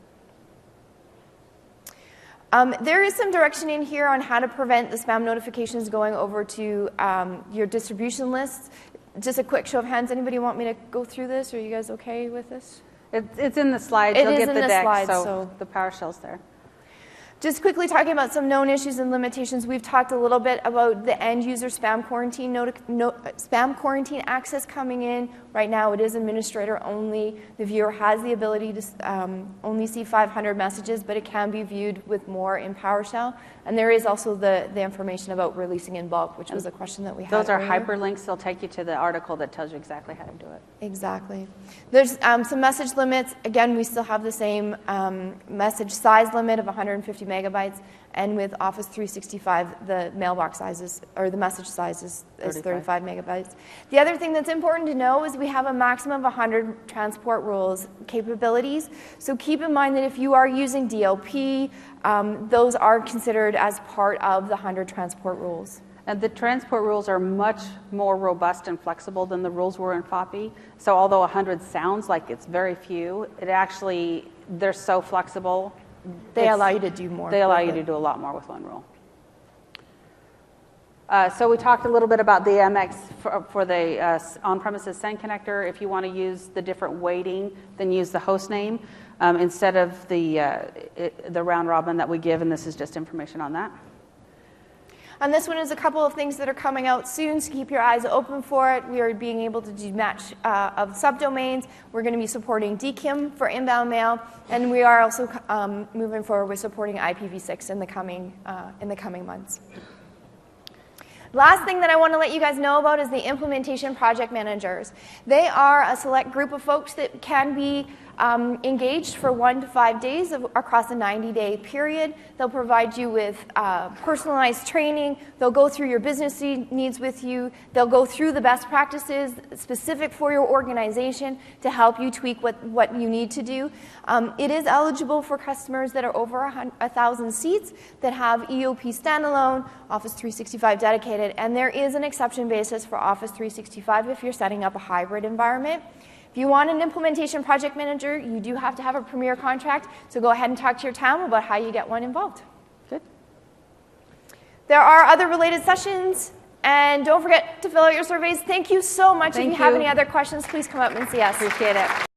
There is some direction in here on how to prevent the spam notifications going over to your distribution lists. Just a quick show of hands. Anybody want me to go through this? Are you guys okay with this? It's in the slides. You'll get the deck, so the PowerShell's there. Just quickly talking about some known issues and limitations, we've talked a little bit about the end user spam quarantine access coming in. Right now it is administrator only. The viewer has the ability to only see 500 messages, but it can be viewed with more in PowerShell. And there is also the information about releasing in bulk, which was a question that we had Those are earlier. hyperlinks. They'll take you to the article that tells you exactly how to do it. Exactly. There's some message limits. Again, we still have the same message size limit of 150 megabytes, and with Office 365, the mailbox sizes, or the message size is 35 megabytes. The other thing that's important to know is we have a maximum of 100 transport rules capabilities. So keep in mind that if you are using DLP, those are considered as part of the 100 transport rules. And the transport rules are much more robust and flexible than the rules were in FOPI. So although 100 sounds like it's very few, it actually, they're so flexible. They allow you to do more. They allow you to do a lot more with one rule. So we talked a little bit about the MX for the on-premises send connector. If you want to use the different weighting, then use the host name instead of the round robin that we give, and this is just information on that. On this one is a couple of things that are coming out soon, so keep your eyes open for it. We are being able to do match of subdomains. We're going to be supporting DKIM for inbound mail, and we are also moving forward with supporting IPv6 in the coming months. Last thing that I want to let you guys know about is the implementation project managers. They are a select group of folks that can be engaged for 1 to 5 days across a 90-day period. They'll provide you with personalized training. They'll go through your business needs with you. They'll go through the best practices specific for your organization to help you tweak what you need to do. It is eligible for customers that are over 1,000 seats that have EOP standalone, Office 365 dedicated, and there is an exception basis for Office 365 if you're setting up a hybrid environment. If you want an implementation project manager, you do have to have a Premier contract, so go ahead and talk to your town about how you get one involved. Good. There are other related sessions, and don't forget to fill out your surveys. Thank you so much. If you have any other questions, please come up and see us. Appreciate it.